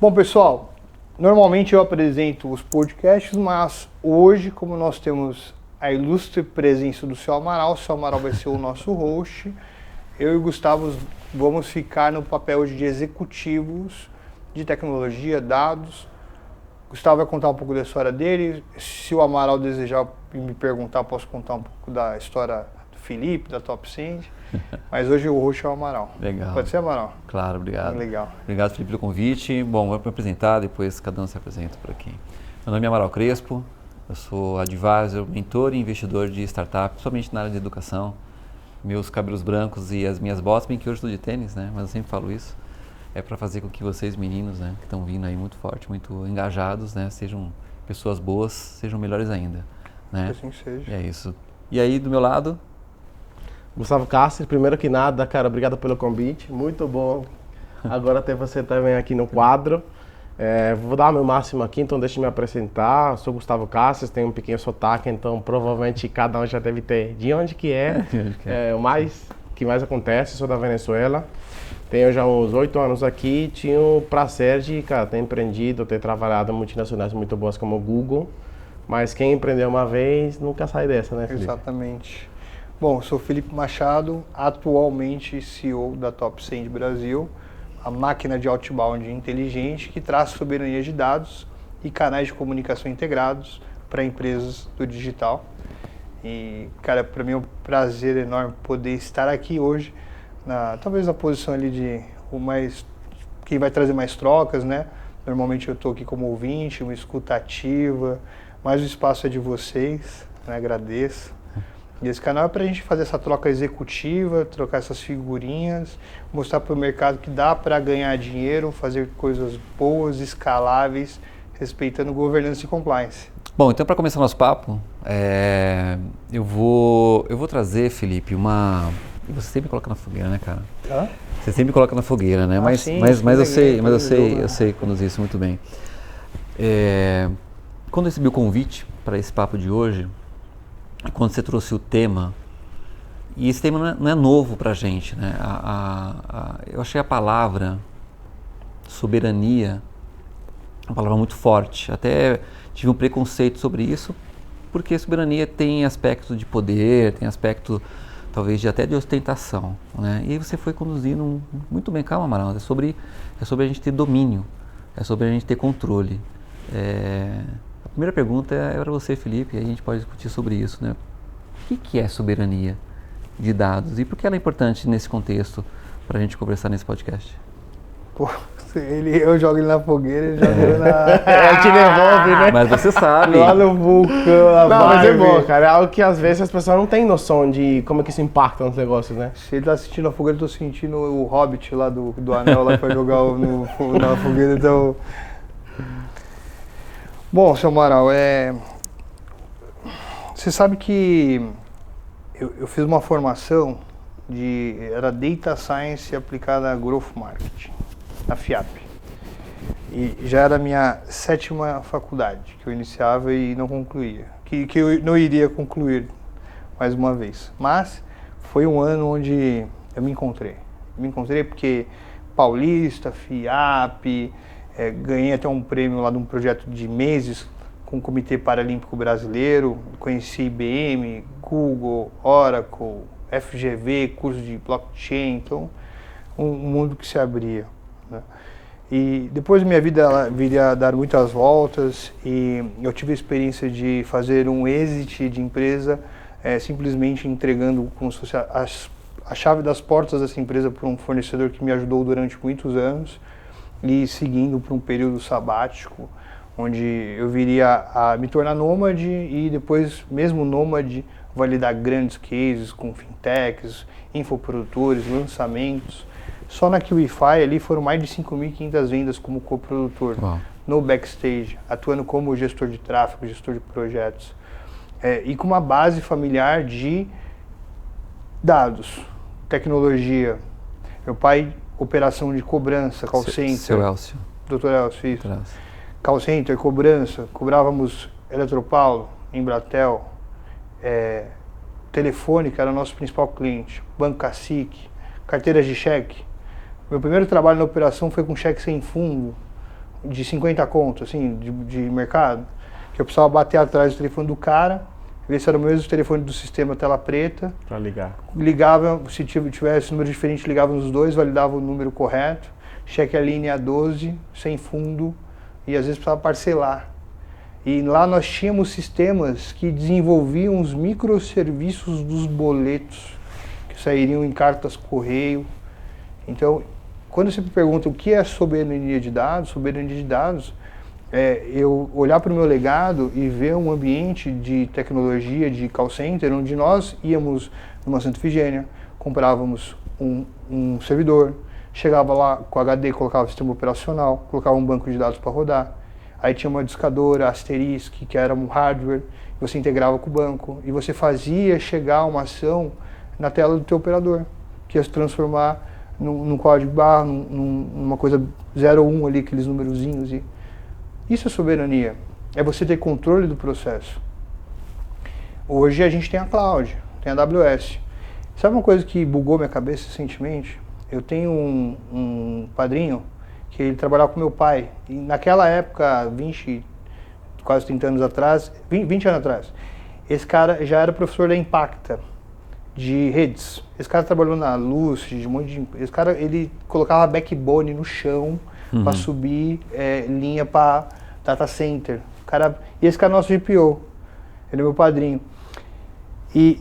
Bom, pessoal, normalmente eu apresento os podcasts, mas hoje, como nós temos a ilustre presença do seu Amaral vai ser o nosso host. Eu e o Gustavo vamos ficar no papel de executivos de tecnologia, dados. O Gustavo vai contar um pouco da história dele. Se o Amaral desejar me perguntar, posso contar um pouco da história do Felipe, da TopSend. Mas hoje o host é o Amaral. Legal. Pode ser, Amaral? Claro, obrigado. Legal. Obrigado, Felipe, pelo convite. Bom, vou me apresentar, depois cada um se apresenta por aqui. Meu nome é Amaral Crespo, eu sou advisor, mentor e investidor de startup, principalmente na área de educação. Meus cabelos brancos e as minhas botas, bem que hoje estou de tênis, né? Mas eu sempre falo isso. É para fazer com que vocês, meninos, né, que estão vindo aí muito forte, muito engajados, né, sejam pessoas boas, sejam melhores ainda, né? Que assim seja. E é isso. E aí, do meu lado... Gustavo Cáceres, primeiro que nada, cara, obrigado pelo convite, muito bom agora ter você também aqui no quadro. Vou dar o meu máximo aqui, então deixa eu me apresentar. Eu sou Gustavo Cáceres, tenho um pequeno sotaque, então provavelmente cada um já deve ter de onde que é. O que mais acontece, sou da Venezuela. Tenho já uns 8 anos aqui, tinha o prazer de, cara, ter empreendido, ter trabalhado em multinacionais muito boas como o Google, mas quem empreendeu uma vez nunca sai dessa, né, Felipe? Exatamente. Bom, sou Felipe Machado, atualmente CEO da TopSend Brasil, a máquina de outbound inteligente que traz soberania de dados e canais de comunicação integrados para empresas do digital. E, cara, para mim é um prazer enorme poder estar aqui hoje, talvez na posição ali de quem vai trazer mais trocas, né? Normalmente eu estou aqui como ouvinte, uma escuta ativa, mas o espaço é de vocês, né? Agradeço. E esse canal é para a gente fazer essa troca executiva, trocar essas figurinhas, mostrar para o mercado que dá para ganhar dinheiro, fazer coisas boas, escaláveis, respeitando governança e compliance. Bom, então para começar nosso papo, eu vou trazer, Felipe, Você sempre coloca na fogueira, né, cara? Hã? Você sempre coloca na fogueira, né? Mas eu sei conduzir isso muito bem. Quando eu recebi o convite para esse papo de hoje, quando você trouxe o tema, e esse tema não é novo pra gente, né? Eu achei a palavra soberania uma palavra muito forte. Até tive um preconceito sobre isso, porque soberania tem aspecto de poder, tem aspecto talvez até de ostentação, né? E aí você foi conduzindo muito bem. Calma, Amaral, é sobre a gente ter domínio, é sobre a gente ter controle. A primeira pergunta é para você, Felipe, e a gente pode discutir sobre isso, né? O que é soberania de dados e por que ela é importante nesse contexto para a gente conversar nesse podcast? Pô, eu jogo ele na fogueira, ele joga ele na... te devolve, né? Mas você sabe. Lá no vulcão, Não, mas é bom, cara. É algo que às vezes as pessoas não têm noção de como é que isso impacta nos negócios, né? Se ele tá assistindo a fogueira, eu tô sentindo o Hobbit lá do Anel lá pra jogar na fogueira, então... Bom, seu Amaral, você sabe que eu fiz uma formação era Data Science aplicada a Growth Marketing, na FIAP. E já era a minha 7ª faculdade, que eu iniciava e não concluía, que eu não iria concluir mais uma vez. Mas foi um ano onde eu me encontrei. Me encontrei porque Paulista, FIAP... ganhei até um prêmio lá de um projeto de meses com o Comitê Paralímpico Brasileiro, conheci IBM, Google, Oracle, FGV, curso de blockchain, então um mundo que se abria, né? E depois minha vida ela viria a dar muitas voltas e eu tive a experiência de fazer um exit de empresa, simplesmente entregando como se fosse a chave das portas dessa empresa para um fornecedor que me ajudou durante muitos anos, e seguindo para um período sabático, onde eu viria a me tornar nômade e depois, mesmo nômade, validar grandes cases com fintechs, infoprodutores, lançamentos. Só na QIFI ali foram mais de 5.500 vendas como coprodutor, no backstage, atuando como gestor de tráfego, gestor de projetos. E com uma base familiar de dados, tecnologia. Meu pai... operação de cobrança, call center. Seu Elcio. Dr. Elcio, isso. Call center, cobrança, cobrávamos Eletropaulo, Embratel, Telefônica era nosso principal cliente, Banco Cacique, carteiras de cheque. Meu primeiro trabalho na operação foi com cheque sem fundo, de 50 conto, assim, de mercado, que eu precisava bater atrás do telefone do cara, ver se era o mesmo telefone do sistema tela preta. Para ligar. Ligava, se tivesse número diferente, ligava nos dois, validava o número correto, cheque a linha 12, sem fundo, e às vezes precisava parcelar. E lá nós tínhamos sistemas que desenvolviam os microserviços dos boletos, que sairiam em cartas correio. Então, quando você me pergunta o que é soberania de dados é eu olhar para o meu legado e ver um ambiente de tecnologia, de call center, onde nós íamos numa Santa Efigênia, comprávamos um servidor, chegava lá com HD, colocava o sistema operacional, colocava um banco de dados para rodar. Aí tinha uma discadora, Asterisk, que era um hardware, você integrava com o banco e você fazia chegar uma ação na tela do teu operador, que ia se transformar num código barra, numa coisa 0 ou 1 ali, aqueles numerozinhos. E isso é soberania, é você ter controle do processo. Hoje a gente tem a cloud, tem a AWS. Sabe uma coisa que bugou minha cabeça recentemente? Eu tenho um padrinho que ele trabalhava com meu pai, e naquela época, quase 30 anos atrás, 20 anos atrás, esse cara já era professor da Impacta, de redes. Esse cara trabalhou na Lucid, de um monte de... Esse cara, ele colocava backbone no chão para subir linha para data center. E esse cara é nosso GPO, ele é meu padrinho. E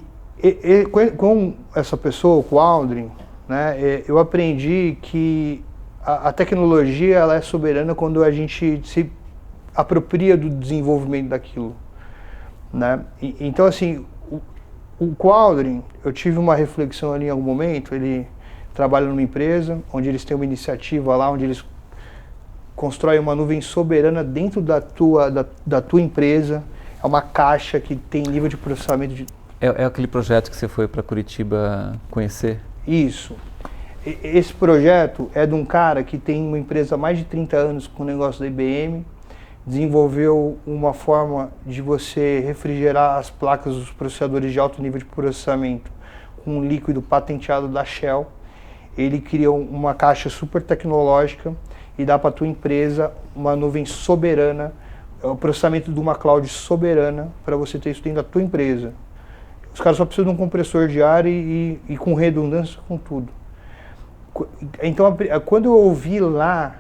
com essa pessoa, com o Aldrin, né, eu aprendi que a tecnologia ela é soberana quando a gente se apropria do desenvolvimento daquilo, né? Então, assim, com o Aldrin, eu tive uma reflexão ali em algum momento. Ele trabalha numa empresa onde eles têm uma iniciativa lá, onde eles constroem uma nuvem soberana dentro da tua empresa. É uma caixa que tem nível de processamento de... É aquele projeto que você foi para Curitiba conhecer? Isso. Esse projeto é de um cara que tem uma empresa há mais de 30 anos com o negócio da IBM, desenvolveu uma forma de você refrigerar as placas dos processadores de alto nível de processamento com um líquido patenteado da Shell. Ele criou uma caixa super tecnológica e dá para a tua empresa uma nuvem soberana, o processamento de uma cloud soberana para você ter isso dentro da tua empresa. Os caras só precisam de um compressor de ar e com redundância com tudo. Então, quando eu ouvi lá,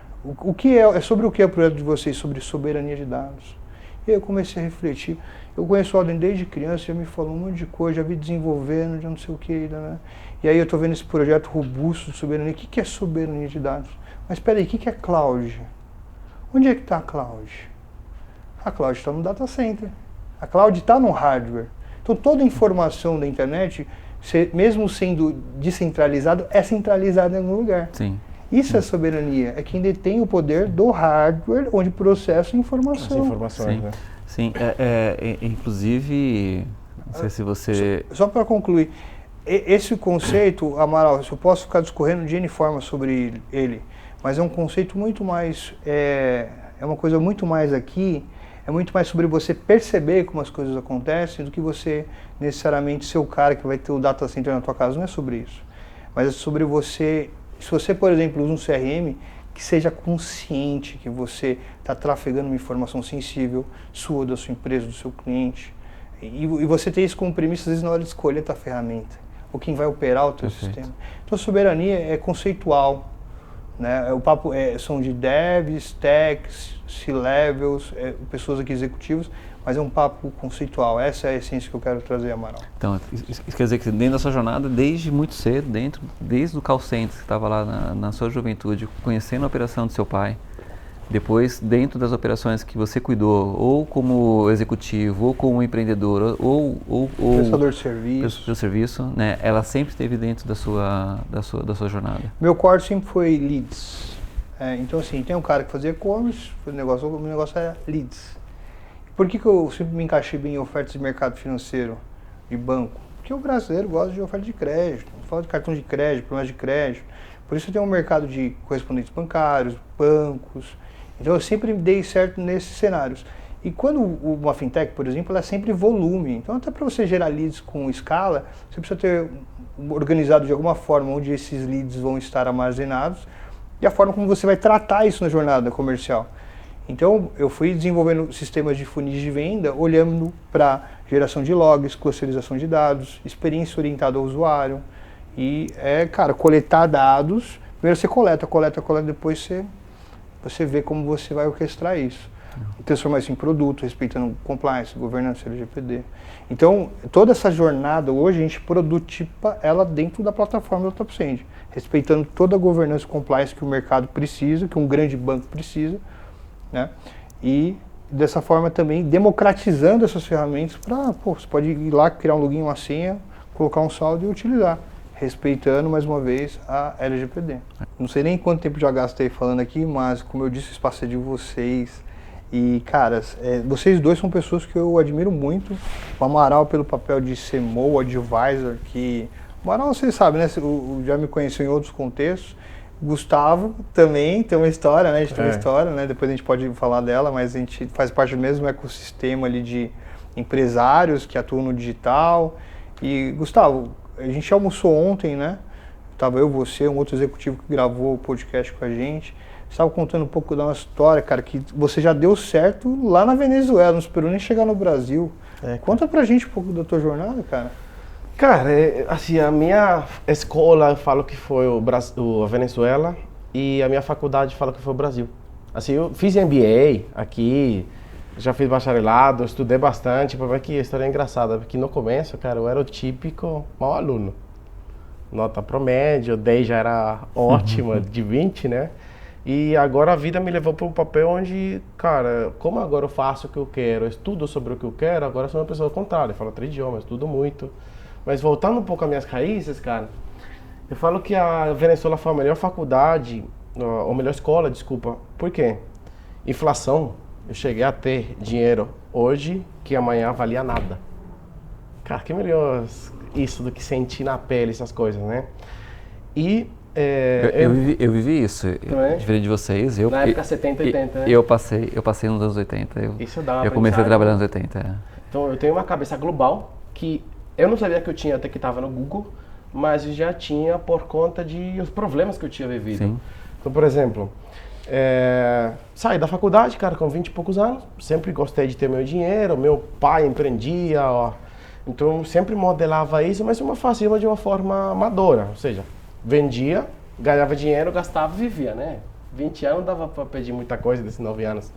sobre o que é o projeto de vocês, sobre soberania de dados, e aí eu comecei a refletir. Eu conheço o Aldrin desde criança, já me falou um monte de coisa, já vi desenvolvendo, já não sei o que, né? E aí eu estou vendo esse projeto robusto de soberania. O que é soberania de dados? Mas espera aí, o que é cloud? Onde é que está a cloud? A cloud está no data center. A cloud está no hardware. Então toda a informação da internet, mesmo sendo descentralizado, é centralizada em algum lugar. Sim. Isso é soberania, é quem detém o poder do hardware onde processa a informação. As informações, Sim. né? Sim, inclusive, não sei se você... Só para concluir, esse conceito, Amaral, eu posso ficar discorrendo de N forma sobre ele, mas é um conceito muito mais, é uma coisa muito mais aqui, é muito mais sobre você perceber como as coisas acontecem do que você necessariamente ser o cara que vai ter o data center na tua casa. Não é sobre isso, mas é sobre você, se você, por exemplo, usa um CRM, que seja consciente que você está trafegando uma informação sensível sua, da sua empresa, do seu cliente, e você ter isso como premissa, às vezes, na hora de escolher a tua ferramenta, ou quem vai operar o teu sistema. Então, a soberania é conceitual, né? O papo são de devs, techs, C-levels, pessoas aqui executivas, mas é um papo conceitual. Essa é a essência que eu quero trazer, Amaral. Então, isso quer dizer que dentro da sua jornada, desde muito cedo, desde o call center, que estava lá na sua juventude, conhecendo a operação do seu pai, depois dentro das operações que você cuidou, ou como executivo, ou como empreendedor, ou prestador de serviço, né? Ela sempre esteve dentro da sua jornada. Meu core sempre foi leads. Então, assim, tem um cara que fazia e-commerce, o negócio é leads. Por que eu sempre me encaixei bem em ofertas de mercado financeiro, de banco? Porque o brasileiro gosta de oferta de crédito, fala de cartão de crédito, promessa de crédito. Por isso eu tenho um mercado de correspondentes bancários, bancos. Então eu sempre dei certo nesses cenários. E quando uma fintech, por exemplo, ela é sempre volume. Então até para você gerar leads com escala, você precisa ter organizado de alguma forma onde esses leads vão estar armazenados e a forma como você vai tratar isso na jornada comercial. Então, eu fui desenvolvendo sistemas de funis de venda, olhando para geração de logs, clusterização de dados, experiência orientada ao usuário. E, cara, coletar dados. Primeiro você coleta, depois você vê como você vai orquestrar isso. Transformar isso em produto, respeitando compliance, governança, LGPD. Então, toda essa jornada hoje, a gente prototipa ela dentro da plataforma do TopSend, respeitando toda a governança e compliance que o mercado precisa, que um grande banco precisa, né? E dessa forma também democratizando essas ferramentas para, você pode ir lá, criar um login, uma senha, colocar um saldo e utilizar, respeitando mais uma vez a LGPD. Não sei nem quanto tempo já gastei falando aqui, mas como eu disse, o espaço é de vocês. E, caras, vocês dois são pessoas que eu admiro muito. O Amaral pelo papel de CMO, advisor, que... O Amaral, vocês sabem, né? Já me conheceu em outros contextos. Gustavo também tem uma história, né? A gente tem uma história, né? Depois a gente pode falar dela, mas a gente faz parte do mesmo ecossistema ali de empresários que atuam no digital. E, Gustavo, a gente almoçou ontem, né? Tava eu, você, um outro executivo que gravou o podcast com a gente. Estava contando um pouco da nossa história, cara, que você já deu certo lá na Venezuela, não esperou nem chegar no Brasil. Conta pra gente um pouco da tua jornada, cara. Cara, assim, a minha escola eu falo que foi a Venezuela e a minha faculdade fala que foi o Brasil. Assim, eu fiz MBA aqui, já fiz bacharelado, estudei bastante, para ver que a história é engraçada, porque no começo, cara, eu era o típico mau aluno. Nota promédio, 10 já era ótima, de 20, né? E agora a vida me levou para um papel onde, cara, como agora eu faço o que eu quero, eu estudo sobre o que eu quero, agora eu sou uma pessoa contrária, eu falo 3 idiomas, estudo muito. Mas voltando um pouco às minhas raízes, cara, eu falo que a Venezuela foi a melhor faculdade, ou melhor escola, desculpa. Por quê? Inflação, eu cheguei a ter dinheiro hoje que amanhã valia nada. Cara, que melhor isso do que sentir na pele essas coisas, né? E... Eu vivi isso, diferente de vocês. Na época 70, 80, né? Eu passei nos anos 80. Eu comecei a trabalhar nos 80. Então eu tenho uma cabeça global que eu não sabia que eu tinha até que estava no Google, mas eu já tinha por conta de os problemas que eu tinha vivido. Sim. Então, por exemplo, saí da faculdade, cara, com 20 e poucos anos, sempre gostei de ter meu dinheiro, meu pai empreendia, então sempre modelava isso, mas eu fazia de uma forma amadora, ou seja, vendia, ganhava dinheiro, gastava e vivia, né? 20 anos dava pra pedir muita coisa desses 9 anos.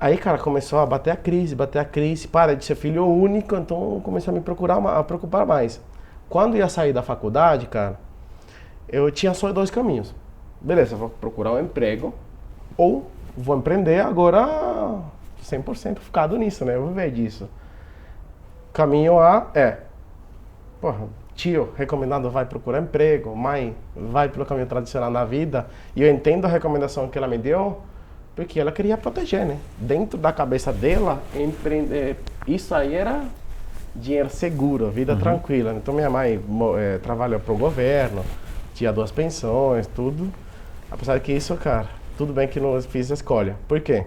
Aí, cara, começou a bater a crise, para de ser filho único, então comecei a me preocupar mais. Quando ia sair da faculdade, cara, eu tinha só 2 caminhos. Beleza, vou procurar um emprego ou vou empreender agora 100% focado nisso, né? Eu vou viver disso. Caminho A tio, recomendado, vai procurar emprego, mãe, vai pelo caminho tradicional na vida. E eu entendo a recomendação que ela me deu, porque ela queria proteger, né? Dentro da cabeça dela, empreender, isso aí era dinheiro seguro, vida tranquila. Então minha mãe trabalhou para o governo, tinha 2 pensões, tudo. Apesar que isso, cara, tudo bem que não fiz a escolha. Por quê?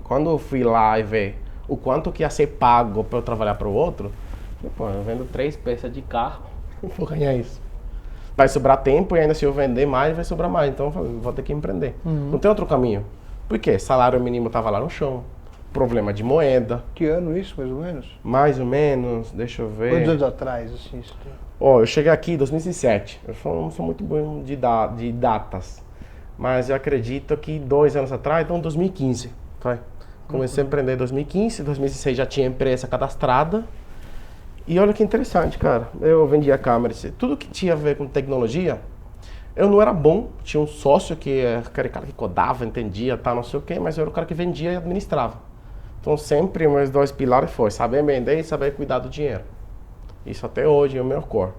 Quando eu fui lá e ver o quanto que ia ser pago para eu trabalhar para o outro, eu vendo 3 peças de carro, vou ganhar isso. Vai sobrar tempo e ainda se eu vender mais, vai sobrar mais. Então eu vou ter que empreender. Não tem outro caminho. Por quê? Salário mínimo estava lá no chão. Problema de moeda. Que ano isso, mais ou menos? Mais ou menos, deixa eu ver. Quantos anos atrás, assim? Isso? Eu cheguei aqui em 2007. Eu não sou muito bom de datas. Mas eu acredito que 2 anos atrás, então 2015. Comecei a empreender em 2015, 2016 já tinha empresa cadastrada. E olha que interessante, cara. Eu vendia câmeras, tudo que tinha a ver com tecnologia, eu não era bom. Tinha um sócio que era aquele cara que codava, entendia, não sei o quê, mas eu era o cara que vendia e administrava. Então sempre meus 2 pilares foi saber vender e saber cuidar do dinheiro. Isso até hoje é o meu core.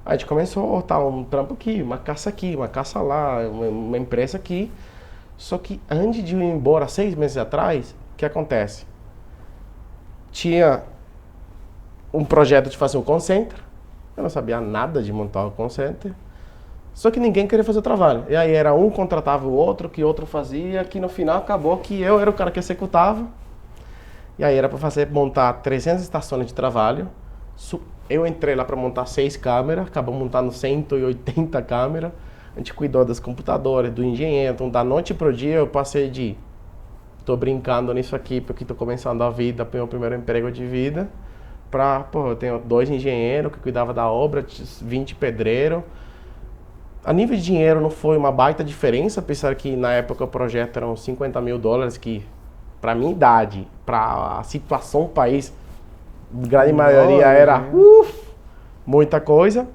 Aí a gente começou a botar um trampo aqui, uma caça lá, uma empresa aqui. Só que antes de eu ir embora 6 meses atrás, o que acontece? Tinha um projeto de fazer um call center. Eu não sabia nada de montar um call center. Só que ninguém queria fazer o trabalho. E aí era um contratava o outro, que outro fazia, que no final acabou que eu era o cara que executava. E aí era para montar 300 estações de trabalho. Eu entrei lá para montar 6 câmeras, acabou montando 180 câmeras. a gente cuidou dos computadores, do engenheiro. Então, da noite pro dia, eu passei de... Tô brincando nisso aqui, porque tô começando a vida, meu primeiro emprego de vida, eu tenho 2 engenheiros que cuidavam da obra, 20 pedreiros. A nível de dinheiro não foi uma baita diferença, apesar que na época o projeto eram $50 mil, que para minha idade, para a situação do país, a grande maioria era muita coisa.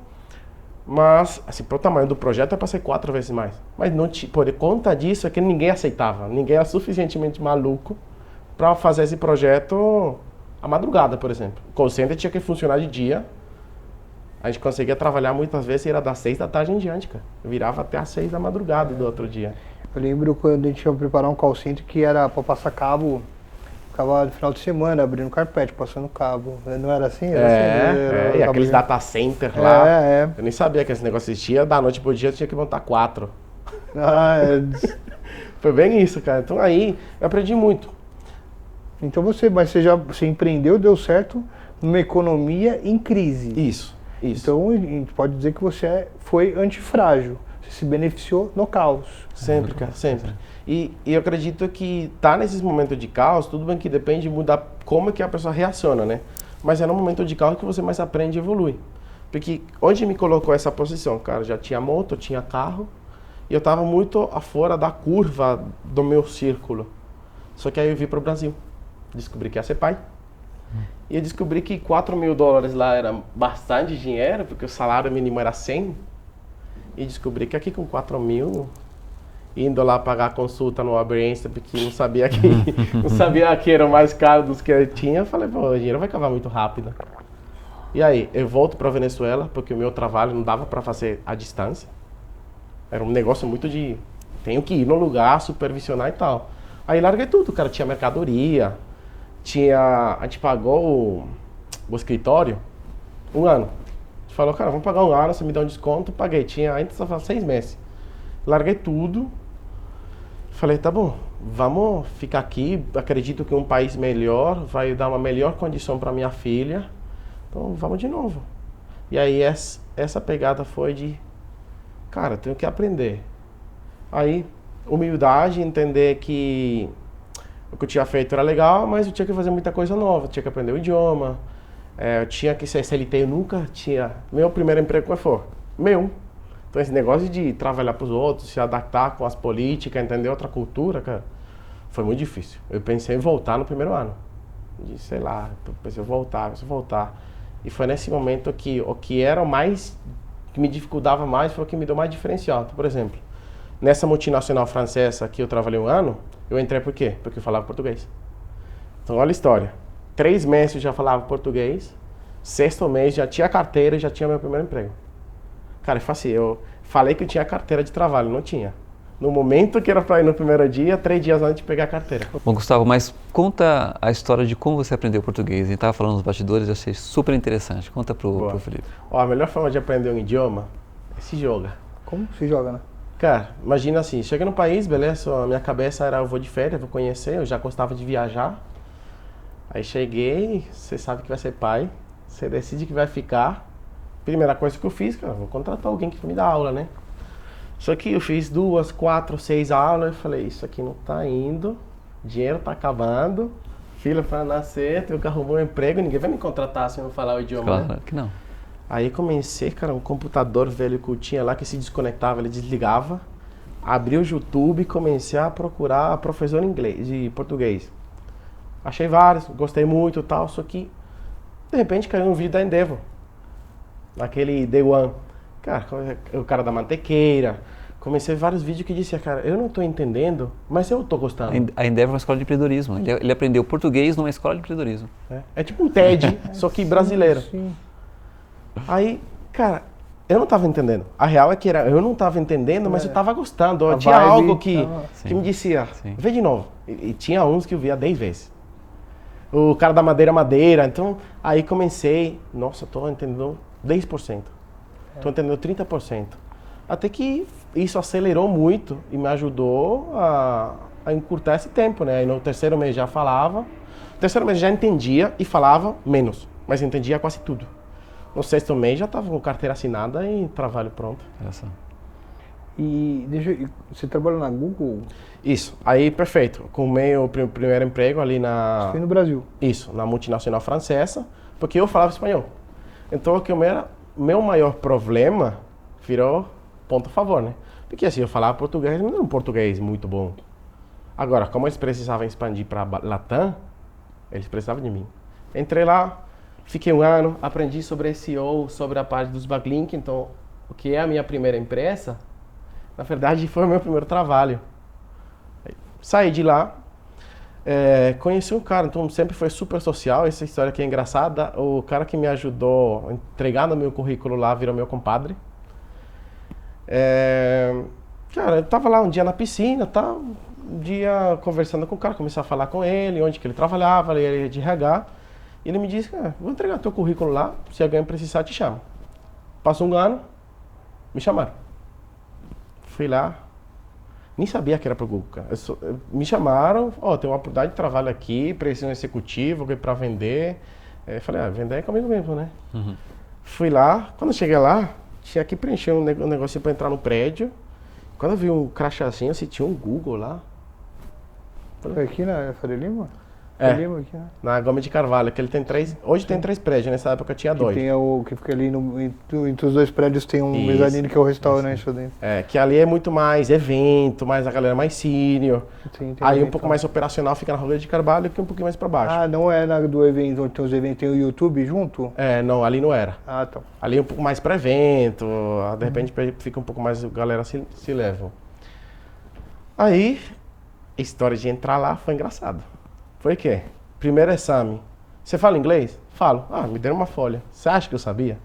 Mas, assim, para o tamanho do projeto, eu passei 4 vezes mais. Mas por conta disso é que ninguém aceitava. Ninguém era suficientemente maluco para fazer esse projeto à madrugada, por exemplo. O call center tinha que funcionar de dia. A gente conseguia trabalhar muitas vezes e era das 6 da tarde em diante, cara. Eu virava até às 6 da madrugada do outro dia. Eu lembro quando a gente ia preparar um call center que era para passar cabo, ficava no final de semana abrindo carpete, passando cabo. Não era assim? Era e aqueles data center lá. É. Eu nem sabia que esse negócio existia. Da noite pro dia eu tinha que montar 4. Foi bem isso, cara. Então aí eu aprendi muito. Então você empreendeu, deu certo numa economia em crise. Isso. Então a gente pode dizer que você foi antifrágil. Você se beneficiou no caos. Sempre, cara, sempre. E eu acredito que tá nesses momentos de caos, tudo bem que depende de mudar como que a pessoa reaciona, né? Mas é no momento de caos que você mais aprende e evolui. Porque onde me colocou essa posição, cara, já tinha moto, tinha carro, e eu tava muito afora da curva do meu círculo. Só que aí eu vim pro Brasil. Descobri que ia ser pai. E eu descobri que $4 mil lá era bastante dinheiro, porque o salário mínimo era 100. E descobri que aqui com 4 mil, indo lá pagar a consulta no Albert, porque não sabia que era o mais caro dos que eu tinha, eu falei, pô, o dinheiro vai acabar muito rápido. E aí, eu volto para Venezuela, porque o meu trabalho não dava para fazer à distância. Era um negócio muito de, tenho que ir no lugar, supervisionar e tal. Aí larguei tudo, cara, tinha mercadoria, a gente pagou o escritório 1 ano. A gente falou, cara, vamos pagar 1 ano, você me dá um desconto, paguei. Ainda só 6 meses. Larguei tudo. Falei, tá bom, vamos ficar aqui. Acredito que um país melhor vai dar uma melhor condição para minha filha. Então vamos de novo. E aí essa pegada foi de, cara, tenho que aprender. Aí, humildade, entender que o que eu tinha feito era legal, mas eu tinha que fazer muita coisa nova. Eu tinha que aprender o idioma. Eu tinha que ser CLT, eu nunca tinha. Meu primeiro emprego qual foi? Meu. Então esse negócio de trabalhar para os outros, se adaptar com as políticas, entender outra cultura, cara, foi muito difícil. Eu pensei em voltar no primeiro ano. Sei lá, pensei em voltar. E foi nesse momento que o que era mais, que me dificultava mais, foi o que me deu mais diferencial. Então, por exemplo, nessa multinacional francesa que eu trabalhei 1 ano, eu entrei por quê? Porque eu falava português. Então olha a história. 3 meses eu já falava português, 6º mês já tinha carteira e já tinha meu primeiro emprego. Cara, eu falei que eu tinha carteira de trabalho, não tinha. No momento que era para ir no primeiro dia, 3 dias antes de pegar a carteira. Bom, Gustavo, mas conta a história de como você aprendeu português. A gente estava falando nos bastidores, eu achei super interessante. Conta pro Felipe. Ó, a melhor forma de aprender um idioma é se joga. Como se joga, né? Cara, imagina assim, chega no país, beleza, a minha cabeça era eu vou de férias, vou conhecer, eu já gostava de viajar. Aí cheguei, você sabe que vai ser pai, você decide que vai ficar. Primeira coisa que eu fiz, cara, vou contratar alguém que me dá aula, né? Só que eu fiz 2, 4, 6 aulas e falei, isso aqui não tá indo, dinheiro tá acabando, filho para nascer, tenho que arrumar um emprego, ninguém vai me contratar se eu não falar o idioma, claro, né? que não. Aí comecei, cara, um computador velho que eu tinha lá que se desconectava, ele desligava. Abri o YouTube e comecei a procurar professor de português. Achei vários, gostei muito e tal, só que de repente caiu um vídeo da Endeavor. Naquele Day One. Cara, o cara da mantequeira. Comecei vários vídeos que dizia, cara, eu não tô entendendo, mas eu tô gostando. A Endeavor é uma escola de empreendedorismo. Ele aprendeu português numa escola de empreendedorismo. É tipo um TED, só que brasileiro. Sim. Aí, cara, eu não tava entendendo. A real é que eu não tava entendendo, mas eu tava gostando. A Tinha vibe algo que me dizia, Sim. vê de novo. E tinha uns que eu via 10 vezes. O cara da madeira. Então, aí comecei, nossa, tô entendendo 10%. Tô entendendo 30%. Até que isso acelerou muito e me ajudou a encurtar esse tempo, né? Aí no 3º mês já falava. No 3º mês já entendia e falava menos, mas entendia quase tudo. No 6º mês já estava com carteira assinada e trabalho pronto. E você trabalhou na Google? Isso. Aí, perfeito. Comei o primeiro emprego ali Você foi no Brasil? Isso, na multinacional francesa, porque eu falava espanhol. Então, o que meu maior problema virou ponto a favor, né? Porque assim, eu falava português, mas não era um português muito bom. Agora, como eles precisavam expandir para Latam, eles precisavam de mim. Entrei lá, fiquei 1 ano, aprendi sobre SEO, sobre a parte dos backlinks. Então, o que é a minha primeira empresa, na verdade, foi o meu primeiro trabalho. Saí de lá, conheci um cara, então sempre foi super social. Essa história aqui é engraçada. O cara que me ajudou a entregar no meu currículo lá virou meu compadre. Cara, eu tava lá um dia na piscina, tá? Um dia conversando com o cara, comecei a falar com ele, onde que ele trabalhava, ele era de RH. E ele me disse, vou entregar teu currículo lá, se alguém precisar te chama. Passou 1 ano, me chamaram. Fui lá, nem sabia que era pro Google, cara. Me chamaram, tem uma oportunidade de trabalho aqui, preciso de um executivo, para vender. Eu falei, vender é comigo mesmo, né? Uhum. Fui lá, quando eu cheguei lá, tinha que preencher um negocinho para entrar no prédio. Quando eu vi um crachazinho, assim, tinha um Google lá. Foi aqui na Faria Lima? Faria Lima aqui, né? Na Gomes de Carvalho, que ele tem 3... Hoje tem 3 prédios, nessa época tinha 2. Tem que fica ali entre os 2 prédios, tem um mezanino que é o restaurante lá dentro. Que ali é muito mais evento, mais a galera mais senior. Aí um pouco mais operacional fica na Rua de Carvalho, que um pouquinho mais pra baixo. Não é do evento, onde tem os eventos, tem o YouTube junto? Não, ali não era. Tá. Ali é um pouco mais pra evento, de repente fica um pouco mais, a galera se leva. Aí, a história de entrar lá foi engraçado. Foi o quê? Primeiro exame. Você fala inglês? Falo. Me deram uma folha. Você acha que eu sabia?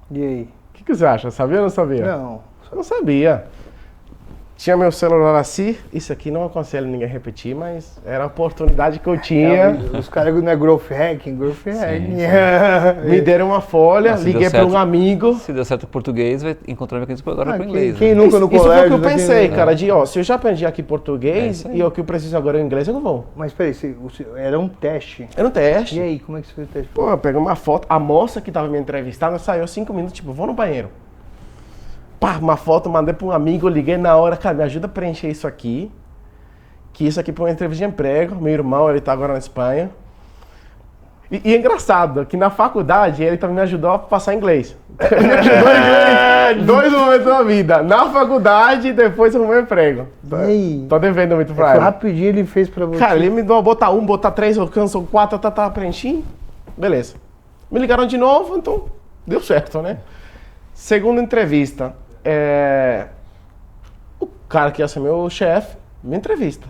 E aí? O que você acha? Sabia ou não sabia? Não. Não sabia. Tinha meu celular assim, isso aqui não aconselho ninguém a repetir, mas era a oportunidade que eu tinha. Os caras não é growth hacking. Me deram uma folha, liguei para um amigo. Se deu certo o português, vai encontrar um mecanismo agora para o inglês. Quem nunca no colégio... Isso foi o que eu pensei, cara, se eu já aprendi aqui português e o que eu preciso agora é o inglês, eu não vou. Mas peraí, era um teste. Era um teste. E aí, como é que você fez o teste? Eu peguei uma foto, a moça que tava me entrevistando saiu 5 minutos, tipo, vou no banheiro. Uma foto, mandei para um amigo, liguei na hora, cara, me ajuda a preencher isso aqui. Que isso aqui para uma entrevista de emprego. Meu irmão, ele tá agora na Espanha. E é engraçado, que na faculdade ele também me ajudou a passar inglês. Me ajudou em inglês 2 momentos da vida. Na faculdade e depois no meu emprego. E aí? Tô devendo muito pra ele. Rapidinho ele fez pra você. Cara, ele me deu botar 1, botar 3, alcançou 4, preenchi. Beleza. Me ligaram de novo, então deu certo, né? Segunda entrevista. O cara que ia ser meu chefe me entrevista.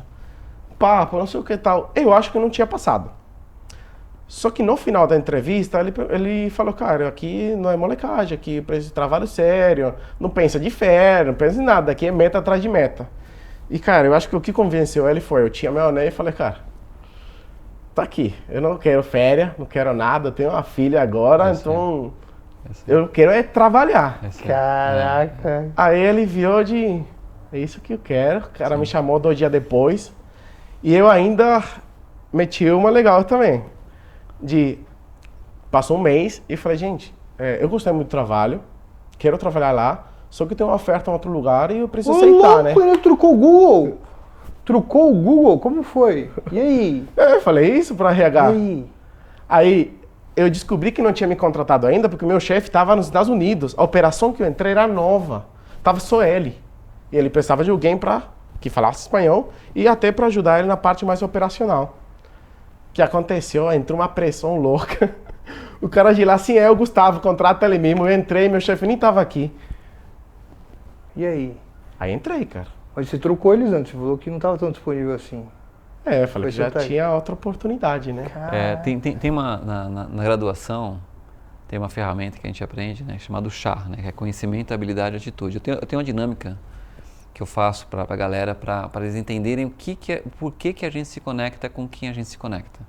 Papo, não sei o que tal. Eu acho que eu não tinha passado. Só que no final da entrevista, ele falou, cara, aqui não é molecagem, aqui eu preciso de trabalho sério, não pensa de férias, não pensa em nada, aqui é meta atrás de meta. E, cara, eu acho que o que convenceu ele foi, eu tinha meu anel e falei, cara, tá aqui, eu não quero férias, não quero nada, eu tenho uma filha agora, então eu quero é trabalhar. Caraca. Aí ele viu é isso que eu quero, o cara me chamou 2 dias depois, e eu ainda meti uma legal também. Passou 1 mês e falei, gente, eu gostei muito do trabalho, quero trabalhar lá, só que tem uma oferta em outro lugar e eu preciso aceitar, né? Ele trocou o Google? Trocou o Google? Como foi? E aí? Eu falei isso pra RH. E aí? Aí eu descobri que não tinha me contratado ainda porque o meu chefe estava nos Estados Unidos. A operação que eu entrei era nova, tava só ele. E ele precisava de alguém que falasse espanhol e até para ajudar ele na parte mais operacional. O que aconteceu? Entrou uma pressão louca. O cara de lá, assim, o Gustavo, contrata ele mesmo. Eu entrei, meu chefe nem tava aqui. E aí? Aí entrei, cara. Mas você trocou eles antes, você falou que não estava tão disponível assim. Eu falei que já tinha outra oportunidade, né? Tem uma, na graduação, tem uma ferramenta que a gente aprende, né, chamada CHAR, né, que é conhecimento, habilidade e atitude. Eu tenho uma dinâmica que eu faço para a galera, para eles entenderem por que a gente se conecta com quem a gente se conecta.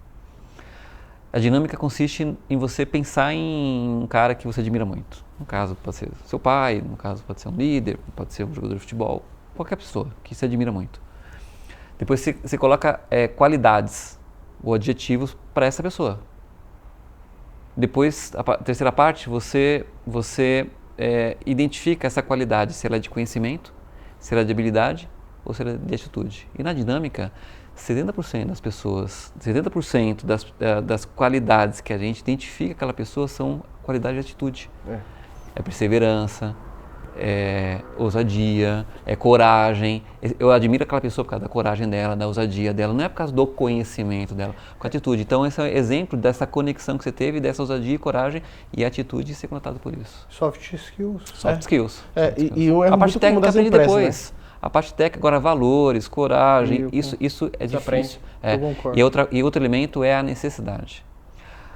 A dinâmica consiste em você pensar em um cara que você admira muito. No caso pode ser seu pai, no caso pode ser um líder, pode ser um jogador de futebol, qualquer pessoa que você admira muito. Depois você coloca qualidades ou adjetivos para essa pessoa. Depois, a terceira parte, você identifica essa qualidade, se ela é de conhecimento, se ela é de habilidade ou se ela é de atitude. E na dinâmica, 70% das pessoas, 70% das qualidades que a gente identifica aquela pessoa são qualidade de atitude. É perseverança, é ousadia, é coragem. Eu admiro aquela pessoa por causa da coragem dela, da ousadia dela, não é por causa do conhecimento dela, com a atitude. Então esse é um exemplo dessa conexão que você teve, dessa ousadia e coragem e atitude ser conotado por isso. Soft skills. Soft skills. E o a parte técnica aprende empresas, depois. Né? A parte técnica, agora valores, coragem, isso é difícil. Eu concordo. E outro elemento é a necessidade.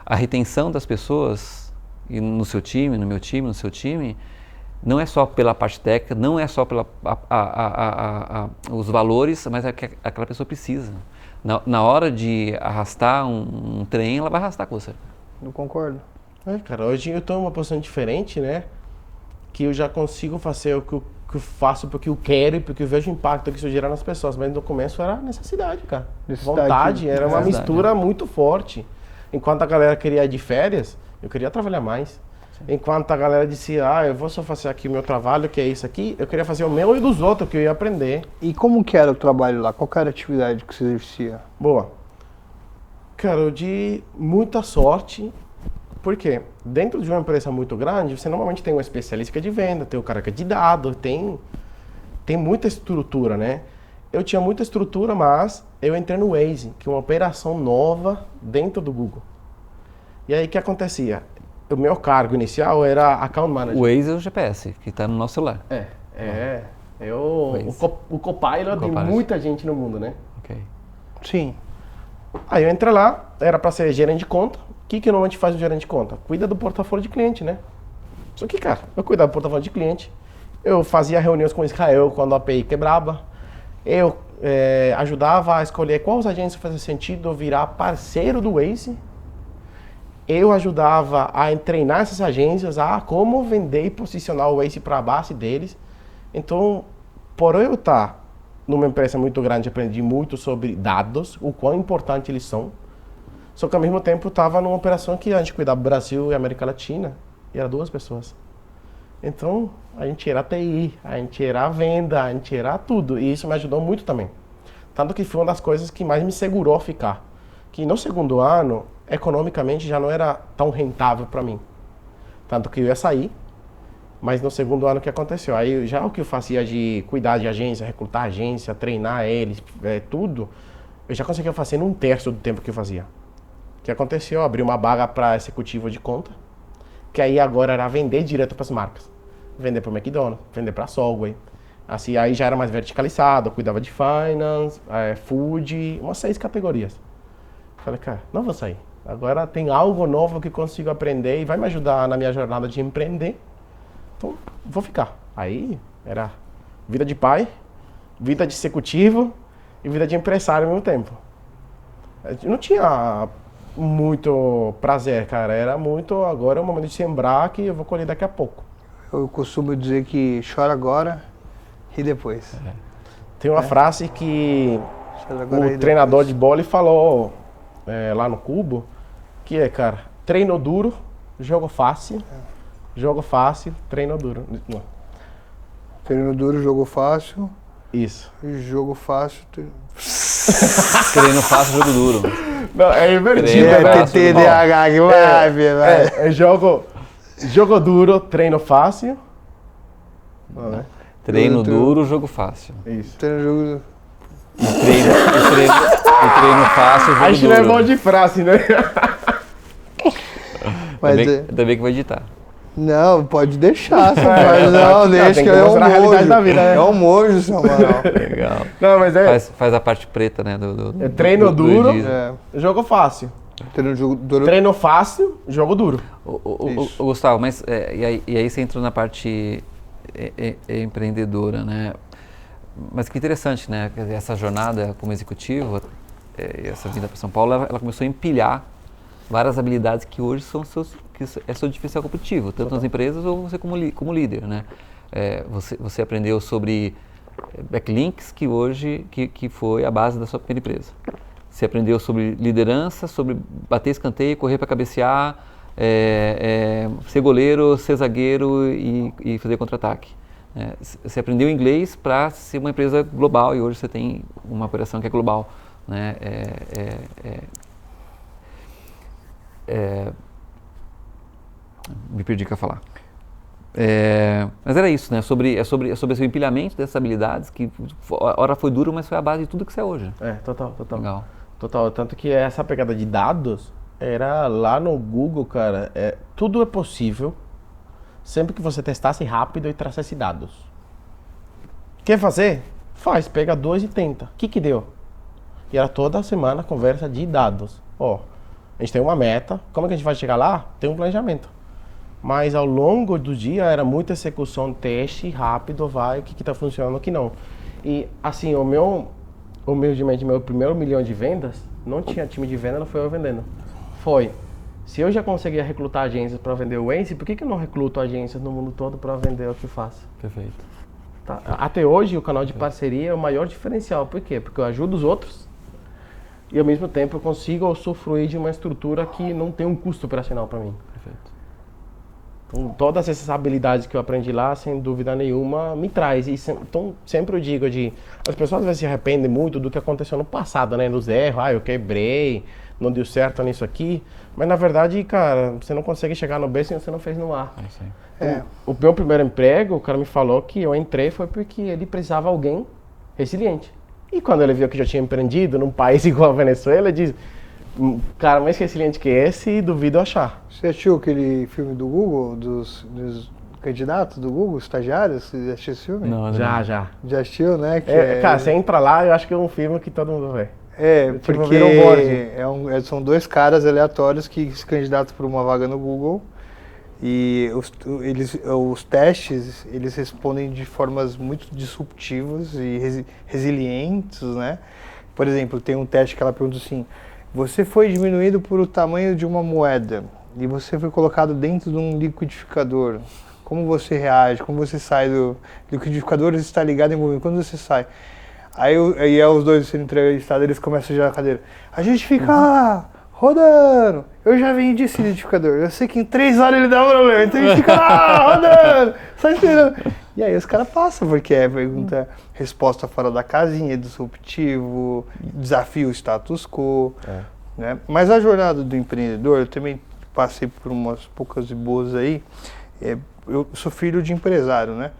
A retenção das pessoas, e no seu time, no meu time, no seu time, não é só pela parte técnica, não é só pela os valores, mas é que aquela pessoa precisa. Na hora de arrastar um trem, ela vai arrastar com você. Eu concordo. Cara, hoje eu estou em uma posição diferente, né? Que eu já consigo fazer o que eu faço porque eu quero e porque eu vejo o impacto que isso gera nas pessoas. Mas no começo era necessidade, cara. Vontade, era uma mistura muito forte. Enquanto a galera queria ir de férias, eu queria trabalhar mais. Sim. Enquanto a galera dizia, eu vou só fazer aqui o meu trabalho, que é isso aqui, eu queria fazer o meu e dos outros, que eu ia aprender. E como que era o trabalho lá? Qual era a atividade que você exercia? Boa. Cara, eu de muita sorte, porque dentro de uma empresa muito grande, você normalmente tem um especialista que é de venda, tem o cara que é de dados, tem muita estrutura, né? Eu tinha muita estrutura, mas eu entrei no Waze, que é uma operação nova dentro do Google. E aí o que acontecia? O meu cargo inicial era Account Manager. O Waze é o GPS, que está no nosso celular. O Copilot de muita gente no mundo, né? Ok. Sim. Aí eu entrei lá, era para ser gerente de conta. O que normalmente faz o gerente de conta? Cuida do portfólio de cliente, né? Só que, cara, eu cuidava do portfólio de cliente. Eu fazia reuniões com Israel quando a API quebrava. Eu ajudava a escolher quais agências fazia sentido virar parceiro do Waze. Eu ajudava a treinar essas agências a como vender e posicionar o Waze para a base deles. Então, por eu estar numa empresa muito grande, aprendi muito sobre dados, o quão importante eles são. Só que ao mesmo tempo estava numa operação que a gente cuidava do Brasil e América Latina, e era 2 pessoas. Então, a gente era TI, a gente era venda, a gente era tudo, e isso me ajudou muito também. Tanto que foi uma das coisas que mais me segurou a ficar. Que no segundo ano, economicamente, já não era tão rentável para mim. Tanto que eu ia sair, mas no segundo ano o que aconteceu? Aí já o que eu fazia de cuidar de agência, recrutar agência, treinar eles, tudo, eu já conseguia fazer num terço do tempo que eu fazia. O que aconteceu? Eu abri uma vaga para executivo de conta, que aí agora era vender direto para as marcas. Vender para o McDonald's, vender para a Subway. Assim, aí já era mais verticalizado, eu cuidava de finance, food, umas 6 categorias. Falei, cara, não vou sair. Agora tem algo novo que consigo aprender e vai me ajudar na minha jornada de empreender. Então, vou ficar. Aí era vida de pai, vida de executivo e vida de empresário ao mesmo tempo. Eu não tinha muito prazer, cara. Era muito, agora é o momento de sembrar que eu vou colher daqui a pouco. Eu costumo dizer que chora agora e depois. Tem uma frase que o treinador de bola falou lá no Cubo, que é, cara, treino duro, jogo fácil, jogo fácil, treino duro. Não. Treino duro, jogo fácil. Isso. Jogo fácil. Treino fácil, jogo duro. Não, é invertido, né? TDAH que vai, jogo duro, treino fácil. Não, né? Treino duro, jogo fácil. Isso. Treino treino fácil, jogo duro. Acho que não é bom de frase, né? Mas ainda bem que vai editar. Não, pode deixar, mas não, deixa que é um mojo. Da vida, né? É um mojo, seu Amaral. Legal. Não, mas faz a parte preta, né? Treino duro, jogo fácil. Treino fácil, jogo duro. O Gustavo, mas e aí você entra na parte empreendedora, né? Mas que interessante, né? Essa jornada como executivo, essa vinda para São Paulo, ela começou a empilhar várias habilidades que hoje são seu diferencial competitivo, tanto nas empresas ou você como líder, né? Você aprendeu sobre backlinks que foi a base da sua primeira empresa. Você aprendeu sobre liderança, sobre bater escanteio, correr para cabecear, ser goleiro, ser zagueiro e fazer contra-ataque. Você aprendeu inglês para ser uma empresa global e hoje você tem uma operação que é global, né? Me perdi o que eu ia falar. Mas era isso, né? Sobre esse empilhamento dessas habilidades que a hora foi duro, mas foi a base de tudo que você é hoje. Total. Legal. Total, tanto que essa pegada de dados era lá no Google, cara, tudo é possível sempre que você testasse rápido e trouxesse dados. Quer fazer? Faz, pega 2 e tenta. O que deu? E era toda semana conversa de dados. A gente tem uma meta, como é que a gente vai chegar lá? Tem um planejamento. Mas ao longo do dia era muita execução, teste, rápido, vai, o que tá funcionando, o que não. E assim, humildemente, meu primeiro 1 milhão de vendas, não tinha time de venda, não foi eu vendendo. Se eu já conseguia recrutar agências para vender o Waze, por que eu não recruto agências no mundo todo para vender o que faço? Perfeito. Tá. Até hoje, o canal de parceria é o maior diferencial. Por quê? Porque eu ajudo os outros e, ao mesmo tempo, eu consigo usufruir de uma estrutura que não tem um custo operacional para mim. Perfeito. Então, todas essas habilidades que eu aprendi lá, sem dúvida nenhuma, me traz. Então, sempre eu digo as pessoas às vezes se arrependem muito do que aconteceu no passado, né? Dos erros, eu quebrei, não deu certo nisso aqui. Mas, na verdade, cara, você não consegue chegar no B se você não fez no A. O meu primeiro emprego, o cara me falou que eu entrei foi porque ele precisava de alguém resiliente. E quando ele viu que eu já tinha empreendido num país igual a Venezuela, ele disse, cara, mais resiliente que esse, duvido achar. Você assistiu aquele filme do Google, dos candidatos do Google, estagiários? Você já assistiu esse filme? Não, Já. Já assistiu, né? Cara, você entra lá, eu acho que é um filme que todo mundo vê. Porque são 2 caras aleatórios que se candidatam para uma vaga no Google e os testes, eles respondem de formas muito disruptivas e resilientes, né? Por exemplo, tem um teste que ela pergunta assim, você foi diminuído por o tamanho de uma moeda e você foi colocado dentro de um liquidificador. Como você reage? Como você sai do liquidificador? Ele está ligado em movimento. Quando você sai? Aí os 2 sendo entrevistados, eles começam a girar a cadeira. A gente fica lá, rodando. Eu já vendi esse liquidificador. Eu sei que em 3 horas ele dá problema. Então a gente fica lá, rodando, só esperando. E aí os caras passam, porque é pergunta, resposta fora da casinha, disruptivo, desafio status quo. Né? Mas a jornada do empreendedor, eu também passei por umas poucas e boas aí. Eu sou filho de empresário, né?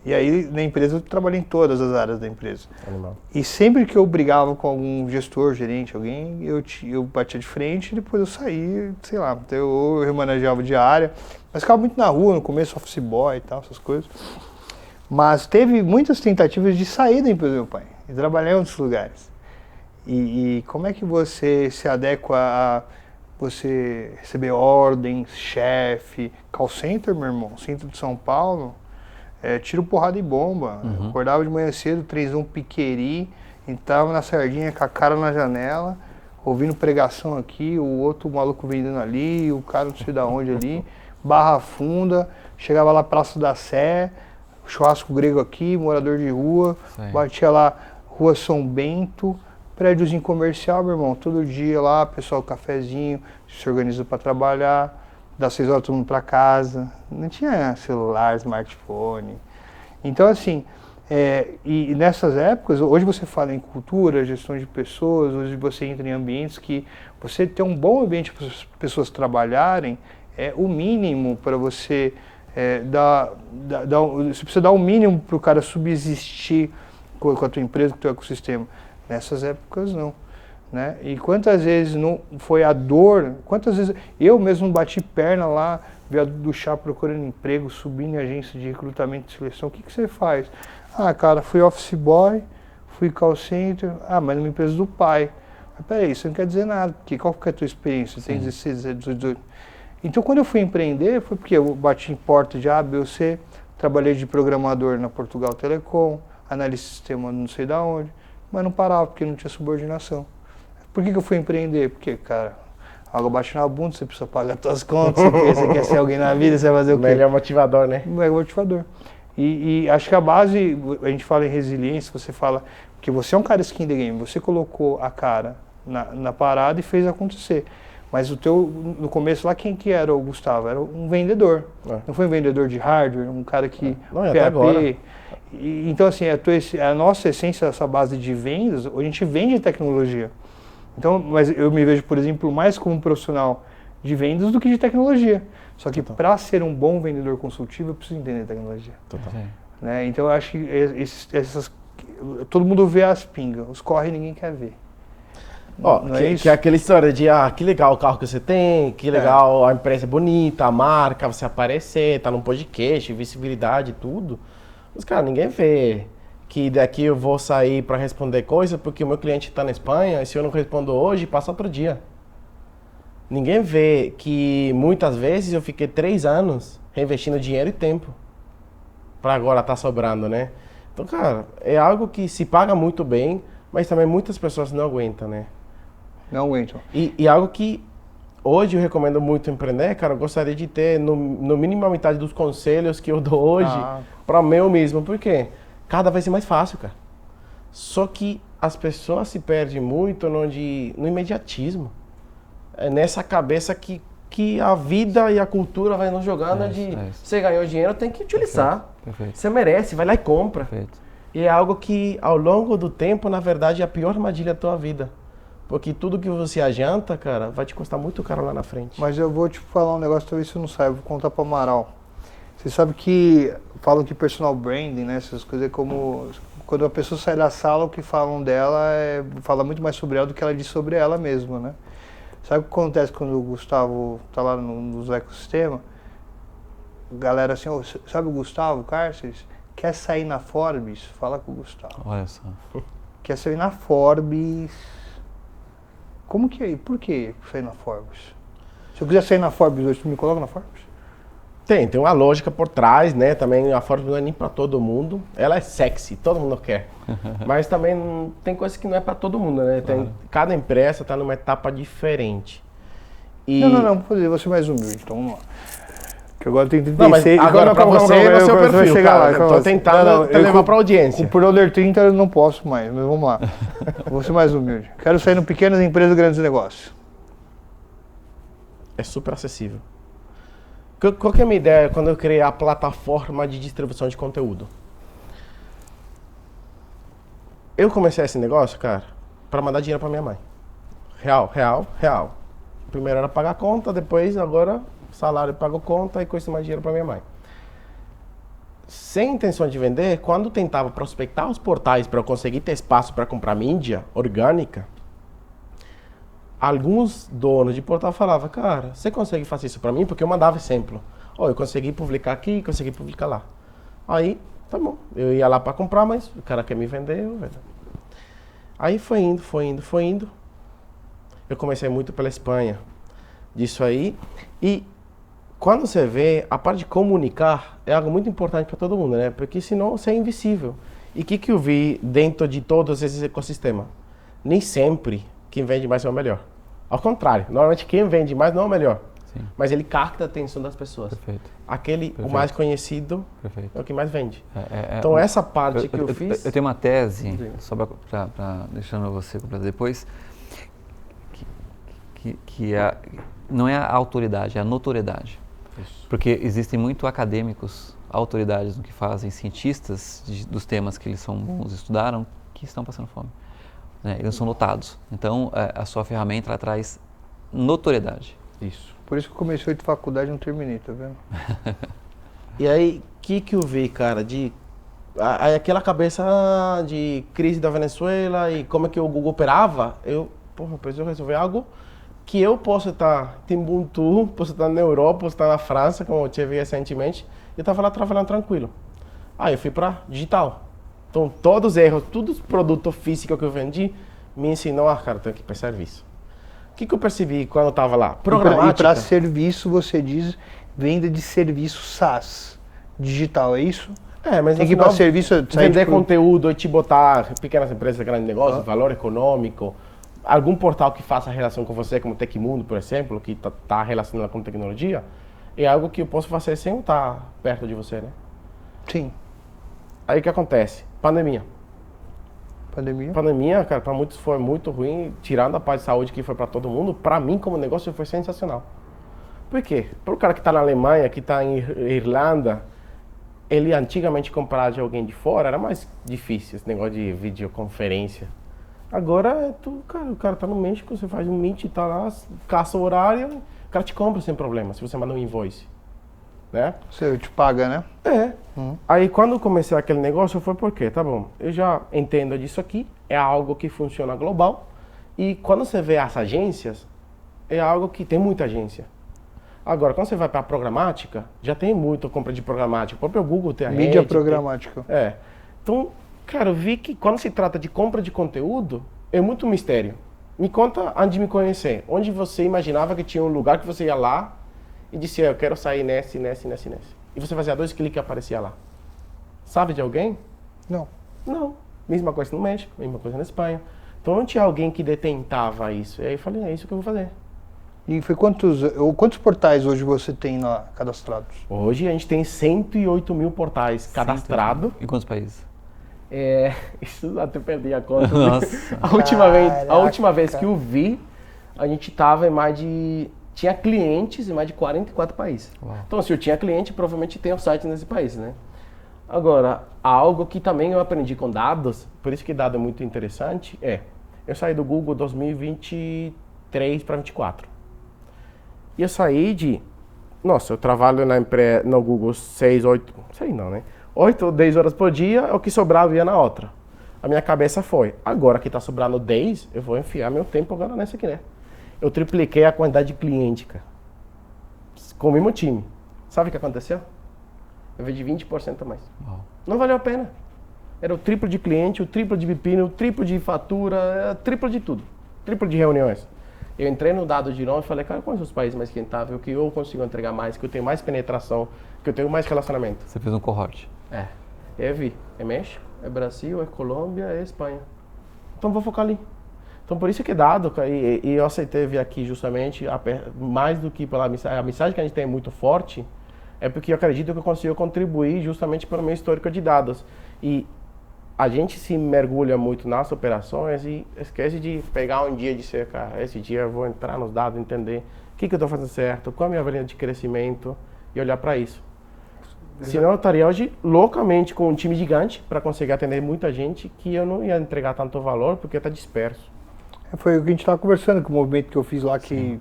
E aí, na empresa, eu trabalhei em todas as áreas da empresa. Animal. E sempre que eu brigava com algum gestor, gerente, alguém, eu batia de frente e depois eu saía, sei lá, então eu remanejava de área. Mas ficava muito na rua, no começo, office boy e tal, essas coisas. Mas teve muitas tentativas de sair da empresa do meu pai e trabalhar em outros lugares. E como é que você se adequa a você receber ordens, chefe, call center, meu irmão, centro de São Paulo... tiro, porrada e bomba. Eu acordava de manhã cedo, 3-1 piqueri, entrava na sardinha com a cara na janela, ouvindo pregação aqui, o outro maluco vendendo ali, o cara não sei da onde ali, Barra Funda, chegava lá Praça da Sé, churrasco grego aqui, morador de rua, batia lá Rua São Bento, prédiozinho comercial, meu irmão, todo dia lá, pessoal, cafezinho, se organiza para trabalhar. Das 6 horas todo mundo para casa, não tinha celular, smartphone. Então assim, e nessas épocas, hoje você fala em cultura, gestão de pessoas, hoje você entra em ambientes que você ter um bom ambiente para as pessoas trabalharem é o mínimo para você você precisa dar o mínimo para o cara subsistir com a tua empresa, com o teu ecossistema. Nessas épocas não. Né? E quantas vezes não foi a dor, quantas vezes eu mesmo bati perna lá, veio do chá procurando emprego, subindo em agência de recrutamento e seleção, o que você faz? Ah, cara, fui office boy, fui call center, mas numa empresa do pai. Mas peraí, isso não quer dizer nada, porque qual que é a tua experiência? Você tem 16, 17, 18. Então quando eu fui empreender, foi porque eu bati em porta de A, B ou C, trabalhei de programador na Portugal Telecom, analista de sistema não sei da onde, mas não parava porque não tinha subordinação. Por que eu fui empreender? Porque, cara, água bate na bunda, você precisa pagar suas contas, você quer ser alguém na vida, você vai fazer o quê? Melhor motivador, né? Melhor motivador. E acho que a base, a gente fala em resiliência, você fala que você é um cara skin the game, você colocou a cara na parada e fez acontecer. Mas no começo lá, quem que era o Gustavo? Era um vendedor. Não foi um vendedor de hardware, um cara que... Não, até agora. Então, assim, a nossa essência, essa base de vendas, a gente vende tecnologia. Então, mas eu me vejo, por exemplo, mais como um profissional de vendas do que de tecnologia. Só que para ser um bom vendedor consultivo, eu preciso entender tecnologia. Total. Né? Então, eu acho que todo mundo vê as pingas, os corre ninguém quer ver. Que é aquela história de, que legal o carro que você tem, que legal a empresa é bonita, a marca, você aparecer, tá num podcast, visibilidade, tudo. Mas, cara, ninguém vê que daqui eu vou sair para responder coisa porque o meu cliente está na Espanha e se eu não respondo hoje, passa outro dia. Ninguém vê que muitas vezes eu fiquei 3 anos reinvestindo dinheiro e tempo para agora tá sobrando, né? Então, cara, é algo que se paga muito bem, mas também muitas pessoas não aguentam, né? Não aguentam. E algo que hoje eu recomendo muito empreender, cara, eu gostaria de ter no mínimo a metade dos conselhos que eu dou hoje para mim mesmo. Por quê? Cada vez é mais fácil, cara. Só que as pessoas se perdem muito no imediatismo. É nessa cabeça que a vida e a cultura vai nos jogando você ganhou dinheiro, tem que utilizar. Perfeito. Você merece, vai lá e compra. Perfeito. E é algo que ao longo do tempo, na verdade, é a pior armadilha da tua vida. Porque tudo que você adianta, cara, vai te custar muito caro lá na frente. Mas eu vou te falar um negócio, talvez você não saiba, vou contar para o Amaral. Você sabe que falam que personal branding, né, essas coisas é como... Quando a pessoa sai da sala, o que falam dela fala muito mais sobre ela do que ela diz sobre ela mesma, né? Sabe o que acontece quando o Gustavo tá lá nos ecossistemas? Galera assim, sabe o Gustavo Cárceres? Quer sair na Forbes? Fala com o Gustavo. Olha só. Quer sair na Forbes... Como que é? Por que sair na Forbes? Se eu quiser sair na Forbes hoje, tu me coloca na Forbes? Tem uma lógica por trás, né? Também a Forbes não é nem pra todo mundo. Ela é sexy, todo mundo quer. Mas também tem coisas que não é pra todo mundo, né? Cada empresa tá numa etapa diferente. Não, vou ser mais humilde, então vamos lá. Que agora tem 36... Não, mas agora pra você é o seu perfil, chegar cara. Eu tô tentando levar pra audiência. Por under 30 eu não posso mais, mas vamos lá. Vou ser mais humilde. Quero sair no pequenas empresas, grandes negócios. É super acessível. Qual que é a minha ideia quando eu criei a plataforma de distribuição de conteúdo? Eu comecei esse negócio, cara, pra mandar dinheiro pra minha mãe. Real. Primeiro era pagar conta, depois agora salário pago conta e custa mais dinheiro para minha mãe. Sem intenção de vender, quando tentava prospectar os portais para eu conseguir ter espaço para comprar mídia orgânica, alguns donos de portal falavam, cara, você consegue fazer isso para mim? Porque eu mandava exemplo. Eu consegui publicar aqui, consegui publicar lá. Aí, tá bom. Eu ia lá para comprar, mas o cara quer me vender, eu vendo. Aí foi indo. Eu comecei muito pela Espanha, disso aí. E quando você vê, a parte de comunicar é algo muito importante para todo mundo, né? Porque senão você é invisível. E o que eu vi dentro de todos esses ecossistemas? Nem sempre quem vende mais é o melhor. Ao contrário, normalmente quem vende mais não é o melhor. Sim. Mas ele capta a atenção das pessoas. Perfeito. O mais conhecido, é o que mais vende. Então essa parte que eu fiz... Eu tenho uma tese, só para deixando você completar depois, que não é a autoridade, é a notoriedade. Isso. Porque existem muito acadêmicos, autoridades no que fazem, cientistas dos temas que eles são bons, estudaram, que estão passando fome. Né? Eles são notados. Então, a sua ferramenta ela traz notoriedade. Isso. Por isso que eu comecei 8 faculdade e não terminei, tá vendo? E aí, o que eu vi, cara, aquela cabeça de crise da Venezuela e como é que o Google operava, eu preciso resolver algo que eu posso estar em Timbuktu, posso estar na Europa, posso estar na França, como eu tive recentemente, e eu estava lá trabalhando tranquilo. Aí eu fui para digital. Então, todos os erros, todos os produtos físicos que eu vendi, me ensinou cara, eu tenho que ir para serviço. O que eu percebi quando eu estava lá? Programática. E para serviço, você diz venda de serviço SaaS, digital, é isso? Mas tem que ir para serviço... Vender conteúdo e te botar pequenas empresas, grandes negócios, valor econômico, algum portal que faça relação com você, como Tecmundo, por exemplo, que está relacionado com tecnologia, é algo que eu posso fazer sem eu estar perto de você, né? Sim. Aí o que acontece? Pandemia. Pandemia, cara, para muitos foi muito ruim, tirando a parte de saúde que foi para todo mundo, para mim como negócio foi sensacional. Por quê? Para o cara que está na Alemanha, que está em Irlanda, ele antigamente comprar de alguém de fora era mais difícil, esse negócio de videoconferência. Agora, o cara tá no México, você faz um meet, tá lá, caça o horário, o cara te compra sem problema, se você manda um invoice, né? Você te paga, né? É. Aí quando eu comecei aquele negócio foi porque, tá bom, eu já entendo disso aqui, é algo que funciona global, e quando você vê as agências, é algo que tem muita agência. Agora, quando você vai para a programática, já tem muita compra de programática, o próprio Google tem a Mídia rede, programática. Então, cara, eu vi que quando se trata de compra de conteúdo, é muito mistério. Me conta antes de me conhecer, onde você imaginava que tinha um lugar que você ia lá e dizia, eu quero sair nesse. E você fazia 2 cliques e aparecia lá. Sabe de alguém? Não. Não. Mesma coisa no México, mesma coisa na Espanha. Então não tinha alguém que detentava isso. E aí eu falei, é isso que eu vou fazer. E foi quantos portais hoje você tem lá cadastrados? Hoje a gente tem 108 mil portais cadastrados. Em quantos países? Isso até perdi a conta. Nossa. A última vez que eu vi, a gente tava em mais de... Tinha clientes em mais de 44 países. Uau. Então, se eu tinha cliente, provavelmente tem um site nesse país, né? Agora, algo que também eu aprendi com dados, por isso que dado é muito interessante, eu saí do Google 2023 para 2024. E eu saí de... Nossa, eu trabalho no Google 8 ou 10 horas por dia, o que sobrava ia na outra. A minha cabeça foi, agora que tá sobrando 10, eu vou enfiar meu tempo agora nessa aqui, né? Eu tripliquei a quantidade de cliente, cara. Com o mesmo time. Sabe o que aconteceu? Eu vendi 20% a mais. Uau. Não valeu a pena. Era o triplo de cliente, o triplo de pepino, o triplo de fatura, o triplo de tudo. Triplo de reuniões. Eu entrei no dado de nome e falei, cara, quais são os países mais rentáveis, que eu consigo entregar mais, que eu tenho mais penetração, que eu tenho mais relacionamento. Você fez um cohort. Eu vi. É México, é Brasil, é Colômbia, é Espanha. Então vou focar ali. Então por isso que é dado, e eu aceitei vir aqui justamente, mais do que pela mensagem, a mensagem que a gente tem é muito forte, é porque eu acredito que eu consigo contribuir justamente pelo meu histórico de dados. E a gente se mergulha muito nas operações e esquece de pegar um dia de ser, cara, esse dia eu vou entrar nos dados, entender o que eu estou fazendo certo, qual é a minha avalia de crescimento e olhar para isso. Senão eu estaria hoje loucamente com um time gigante para conseguir atender muita gente que eu não ia entregar tanto valor porque está disperso. Foi o que a gente estava conversando com o movimento que eu fiz lá que...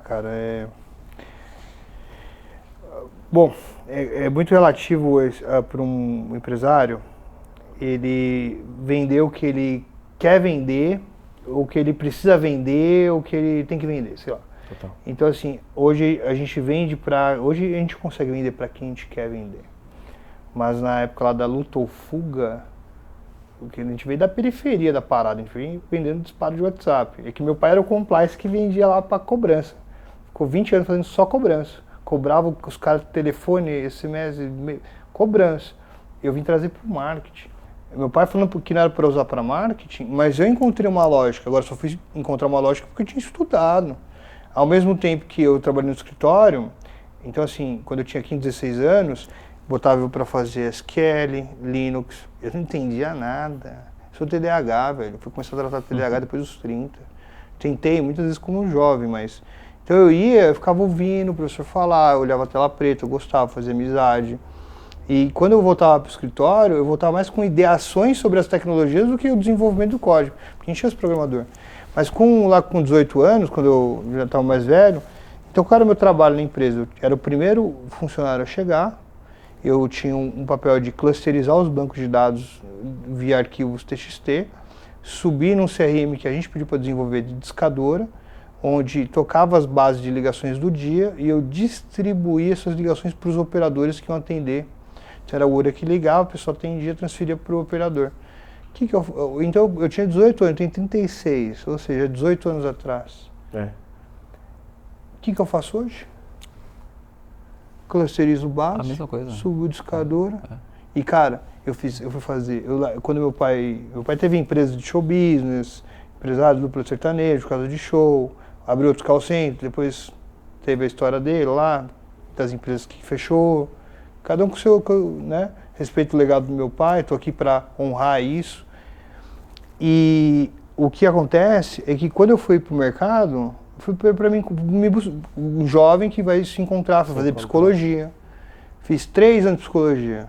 Cara, Bom, é muito relativo para um empresário ele vender o que ele quer vender, o que ele precisa vender, o que ele tem que vender, sei lá. Total. Então assim, hoje a gente vende hoje a gente consegue vender para quem a gente quer vender. Mas na época lá da luta ou fuga, porque a gente veio da periferia da parada, a gente veio vendendo disparo de WhatsApp. É que meu pai era o compliance que vendia lá para cobrança. Ficou 20 anos fazendo só cobrança. Cobrava os caras do telefone, SMS, cobrança. Eu vim trazer para o marketing. Meu pai falando que não era para usar para marketing, mas eu encontrei uma lógica. Agora só fui encontrar uma lógica porque eu tinha estudado. Ao mesmo tempo que eu trabalhei no escritório, então assim, quando eu tinha 15, 16 anos, botava eu para fazer SQL, Linux, eu não entendia nada. Sou TDAH, velho, fui começar a tratar TDAH depois dos 30. Tentei muitas vezes como jovem, mas... Então eu ficava ouvindo o professor falar, eu olhava a tela preta, eu gostava, fazia amizade. E quando eu voltava para o escritório, eu voltava mais com ideações sobre as tecnologias do que o desenvolvimento do código, porque a gente tinha os programadores. Mas lá com 18 anos, quando eu já estava mais velho, então qual era o meu trabalho na empresa? Eu era o primeiro funcionário a chegar, eu tinha um papel de clusterizar os bancos de dados via arquivos TXT, subir num CRM que a gente pediu para desenvolver de discadora, onde tocava as bases de ligações do dia e eu distribuía essas ligações para os operadores que iam atender. Então era o URA que ligava, o pessoal atendia, transferia para o operador. Então eu tinha 18 anos, eu tenho 36, ou seja, 18 anos atrás. O que eu faço hoje? Clusterizo o base, a mesma coisa, subo o discadora. E cara, quando meu pai teve empresa de show business, empresário duplo sertanejo, casa de show, abriu outros call centers, depois teve a história dele lá, das empresas que fechou. Cada um com o seu, né? Respeito o legado do meu pai, estou aqui para honrar isso. E o que acontece é que quando eu fui pro mercado, fui para mim, um jovem que vai se encontrar, fazer psicologia. Fiz 3 anos de psicologia.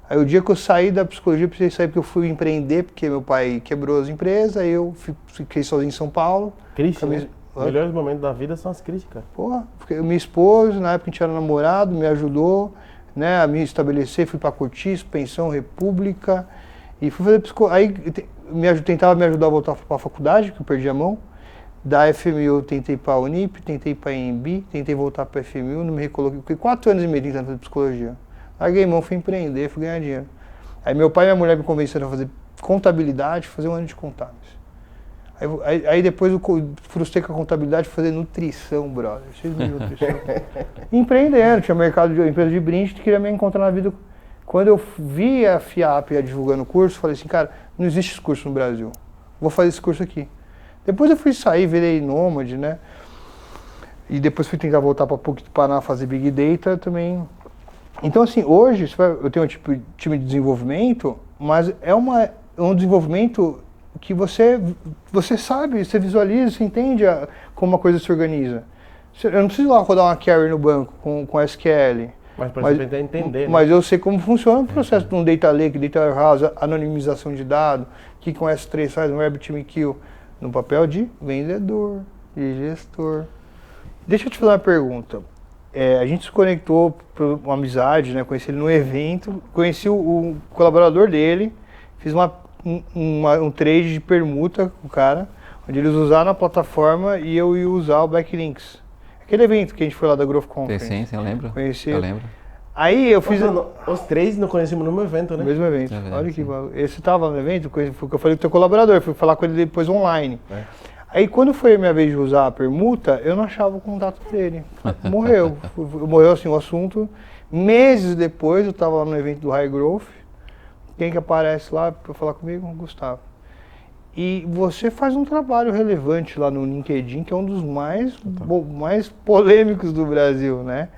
Aí o dia que eu saí da psicologia, eu precisei sair porque eu fui empreender, porque meu pai quebrou as empresas, aí eu fiquei sozinho em São Paulo. Crise, né? Os melhores momentos da vida são as crises, cara. Porra, minha esposa, na época a gente era namorado, me ajudou, né, a me estabelecer, fui para Cotis, Pensão República, e fui fazer psicologia. Aí tentava me ajudar a voltar para a faculdade, que eu perdi a mão. Da FMU eu tentei para a Unip, tentei para a EMB, tentei voltar para a FMU, não me recoloquei, fiquei 4 anos e meio tentando fazer psicologia. Larguei mão, fui empreender, fui ganhar dinheiro. Aí meu pai e minha mulher me convenceram a fazer contabilidade, fazer um ano de contábeis. Aí depois eu frustrei com a contabilidade, fazer nutrição, brother. Vocês me nutrição. Empreendendo, tinha mercado de empresa de brinde, queria me encontrar na vida. Quando eu vi a FIAP divulgando o curso, falei assim, cara, não existe esse curso no Brasil. Vou fazer esse curso aqui. Depois eu fui sair, virei nômade, né? E depois fui tentar voltar para PUC do Paraná fazer Big Data também. Então, assim, hoje eu tenho um time de desenvolvimento, mas é um desenvolvimento que você sabe, você visualiza, você entende como uma coisa se organiza. Eu não preciso lá rodar uma carry no banco com SQL. Mas para você tentar entender, né? Mas eu sei como funciona o processo de um data lake, data warehouse, anonimização de dados, que com S3 faz um RabbitMQ no papel de vendedor, de gestor. Deixa eu te fazer uma pergunta. A gente se conectou por uma amizade, né? Conheci ele num evento, conheci o colaborador dele, fiz um trade de permuta com o cara, onde eles usaram a plataforma e eu ia usar o Backlinks. Aquele evento que a gente foi lá da Growth Conference. Sim, eu lembro. Conheci. Eu lembro. Aí eu fiz... Os 3 não conhecemos no mesmo evento, né? No mesmo evento. É verdade, Olha que bagulho. Esse tava no evento, foi o que eu falei com o teu colaborador, eu fui falar com ele depois online. Aí quando foi a minha vez de usar a permuta, eu não achava o contato dele. Morreu. Morreu assim o assunto. Meses depois, eu estava lá no evento do High Growth. Quem que aparece lá para falar comigo? Gustavo. E você faz um trabalho relevante lá no LinkedIn, que é um dos mais polêmicos do Brasil, né?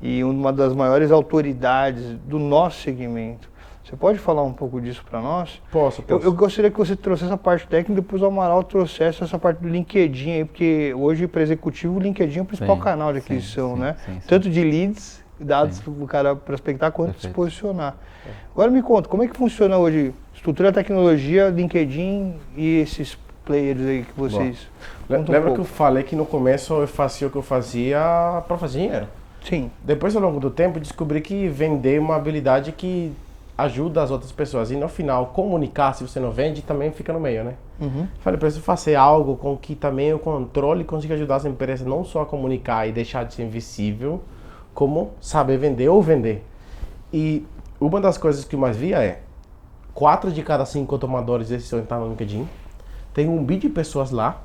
E uma das maiores autoridades do nosso segmento. Você pode falar um pouco disso para nós? Posso. Eu gostaria que você trouxesse essa parte técnica e depois o Amaral trouxesse essa parte do LinkedIn aí, porque hoje para executivo o LinkedIn é o principal canal de aquisição, né? Tanto de leads, dados para o cara prospectar, quanto de se posicionar. Agora me conta, como é que funciona hoje estrutura, tecnologia, LinkedIn e esses players aí que vocês... Lembra que eu falei que no começo eu fazia o que eu fazia para fazer dinheiro? Sim. Depois, ao longo do tempo, descobri que vender é uma habilidade que ajuda as outras pessoas. E no final, comunicar, se você não vende, também fica no meio, né? Falei, preciso fazer algo com que também eu controle e consiga ajudar as empresas não só a comunicar e deixar de ser invisível, como saber vender ou vender. E uma das coisas que eu mais via é 4 de cada 5 tomadores de decisão estão no LinkedIn. Tem um bilhão de pessoas lá,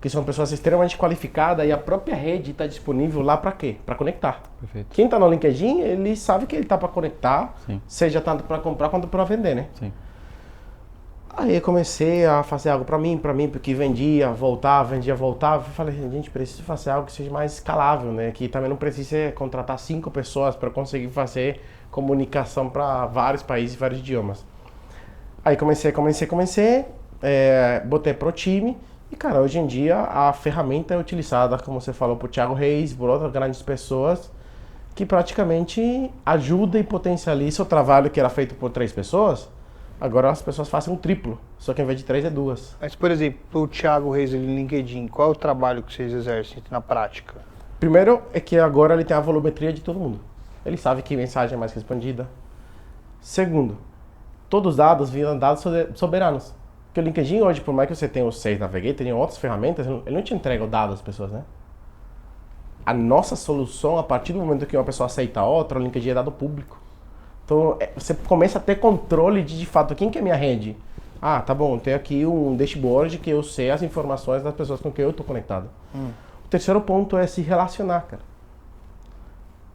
que são pessoas extremamente qualificadas e a própria rede está disponível lá para quê? Para conectar. Perfeito. Quem está no LinkedIn, ele sabe que ele está para conectar, Sim. seja tanto para comprar quanto para vender, né? Sim. Aí eu comecei a fazer algo para mim, porque vendia, voltava. Falei, gente, preciso fazer algo que seja mais escalável, né? Que também não precise contratar 5 pessoas para conseguir fazer comunicação para vários países e vários idiomas. Aí comecei, botei pro time. E, cara, hoje em dia a ferramenta é utilizada, como você falou, por Thiago Reis, por outras grandes pessoas, que praticamente ajuda e potencializa o trabalho que era feito por 3 pessoas. Agora as pessoas fazem um triplo, só que ao invés de 3 é 2. Mas, por exemplo, o Thiago Reis ali no LinkedIn, qual é o trabalho que vocês exercem na prática? Primeiro é que agora ele tem a volumetria de todo mundo. Ele sabe que mensagem é mais respondida. Segundo, todos os dados viram dados soberanos. Porque o LinkedIn hoje, por mais que você tenha o Sales Navigator, tem outras ferramentas, ele não te entrega o dado das pessoas, né? A nossa solução, a partir do momento que uma pessoa aceita a outra, o LinkedIn é dado público. Então, você começa a ter controle de fato, quem que é minha rede? Ah, tá bom, tem aqui um dashboard que eu sei as informações das pessoas com quem eu estou conectado. O terceiro ponto é se relacionar, cara.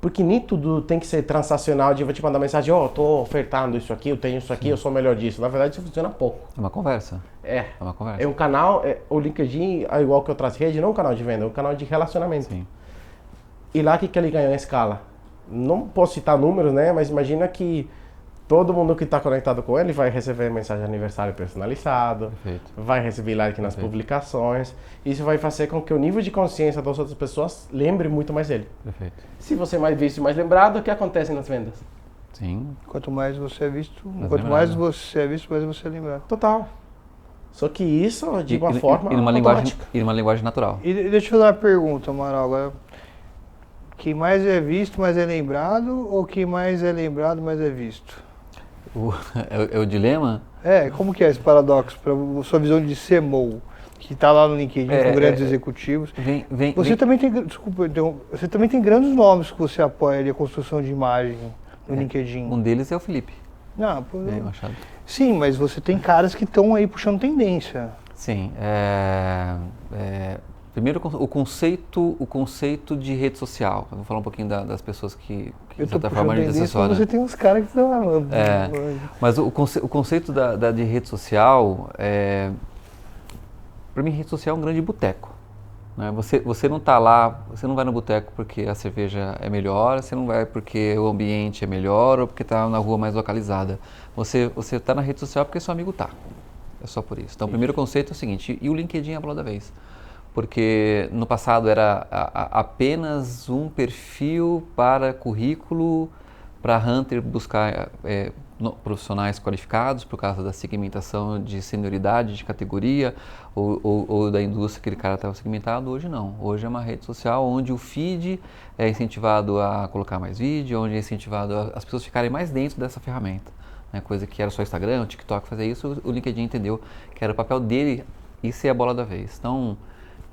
Porque nem tudo tem que ser transacional, de eu vou te mandar mensagem, eu tô ofertando isso aqui, eu tenho isso aqui, eu sou melhor disso. Na verdade, isso funciona pouco. É uma conversa. É uma conversa. É um canal, o LinkedIn, igual que outras redes, não é um canal de venda, é um canal de relacionamento. Sim. E lá, o que ele ganhou em escala? Não posso citar números, né? Mas imagina que todo mundo que está conectado com ele vai receber mensagem de aniversário personalizado, Perfeito. vai receber like nas publicações. Isso vai fazer com que o nível de consciência das outras pessoas lembre muito mais dele. Perfeito. Se você é mais visto e mais lembrado, o que acontece nas vendas? Sim. Quanto mais você é visto, Mais quanto lembrado. mais você é visto, mais você é lembrado. Total. Só que isso de uma forma e numa automática. linguagem natural. E deixa eu fazer uma pergunta, Amaral, agora. Quem mais é visto, mais é lembrado, ou quem mais é lembrado, mais é visto? É o dilema? Como que é esse paradoxo, para sua visão de CMO, que está lá no LinkedIn com grandes executivos? Você também tem, desculpa, você também tem grandes nomes que você apoia ali, a construção de imagem no LinkedIn. Um deles é o Felipe. Não, Machado. sim, mas você tem caras que estão aí puxando tendência. Sim. Primeiro, o conceito de rede social. Eu vou falar um pouquinho das pessoas que Eu de tô certa puxando forma, tendência, mas você tem uns caras que estão lá. mas o conceito de rede social, para mim, rede social é um grande boteco. Né? Você não está lá, você não vai no boteco porque a cerveja é melhor, você não vai porque o ambiente é melhor ou porque está na rua mais localizada. Você está na rede social porque seu amigo está. É só por isso. Então, o primeiro conceito é o seguinte, e o LinkedIn é a bola da vez. Porque no passado era apenas um perfil para currículo, para Hunter buscar profissionais qualificados por causa da segmentação de senioridade, de categoria ou da indústria que aquele cara estava segmentado. Hoje não. Hoje é uma rede social onde o feed é incentivado a colocar mais vídeo, onde é incentivado as pessoas ficarem mais dentro dessa ferramenta. Né? Coisa que era só Instagram, o TikTok fazer isso, o LinkedIn entendeu que era o papel dele e ser a bola da vez.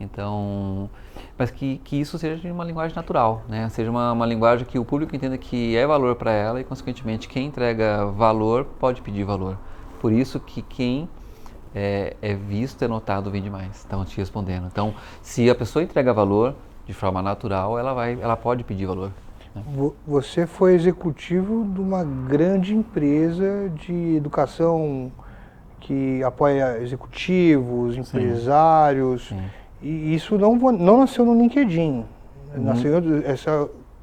Então, mas que isso seja de uma linguagem natural, né? Seja uma linguagem que o público entenda que é valor para ela e, consequentemente, quem entrega valor pode pedir valor. Por isso que quem é visto, é notado, vende mais. Então, te respondendo. Então, se a pessoa entrega valor de forma natural, ela pode pedir valor. Né? Você foi executivo de uma grande empresa de educação que apoia executivos, empresários. Sim. E isso não nasceu no LinkedIn. Nasceu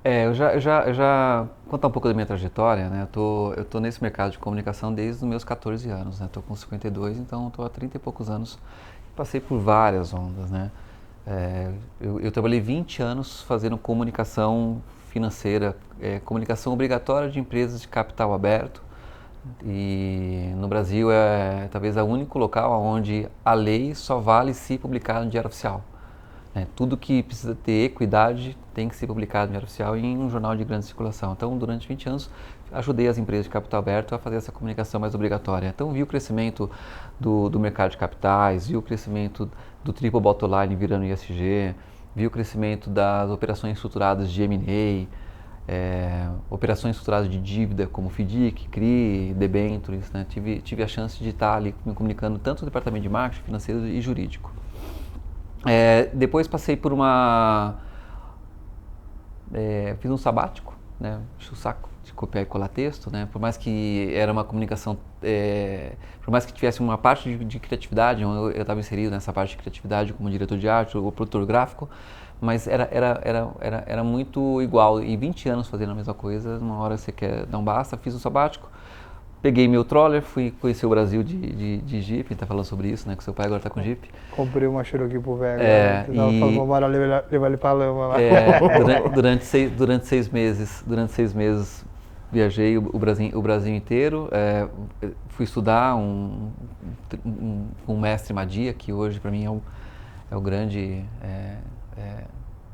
Eu já contar um pouco da minha trajetória, né? Eu tô nesse mercado de comunicação desde os meus 14 anos, né? Tô com 52, então tô há 30 e poucos anos. Passei por várias ondas, né? Eu trabalhei 20 anos fazendo comunicação financeira, comunicação obrigatória de empresas de capital aberto. E no Brasil é talvez o único local onde a lei só vale se publicar no Diário Oficial. Né? Tudo que precisa ter equidade tem que ser publicado no Diário Oficial e em um jornal de grande circulação. Então, durante 20 anos, ajudei as empresas de capital aberto a fazer essa comunicação mais obrigatória. Então, vi o crescimento do mercado de capitais, vi o crescimento do triple bottom line virando ISG, vi o crescimento das operações estruturadas de M&A, operações estruturadas de dívida como FDIC, CRI, debentures, né? Tive a chance de estar ali me comunicando tanto no departamento de marketing, financeiro e jurídico. Depois passei por fiz um sabático, né? Enchi o saco de copiar e colar texto, né? Por mais que era uma comunicação, por mais que tivesse uma parte de criatividade, eu estava inserido nessa parte de criatividade como diretor de arte ou produtor gráfico, mas era muito igual, e 20 anos fazendo a mesma coisa, uma hora você quer dar um basta, fiz um sabático, peguei meu troller, fui conhecer o Brasil de Jeep, a gente tá falando sobre isso, né, que seu pai agora tá com Jeep. Comprei uma Cherokee pro velho, tava falando uma hora levar ele pra lama lá. Durante 6 meses viajei o Brasil inteiro, fui estudar um mestre Madia, que hoje para mim é o grande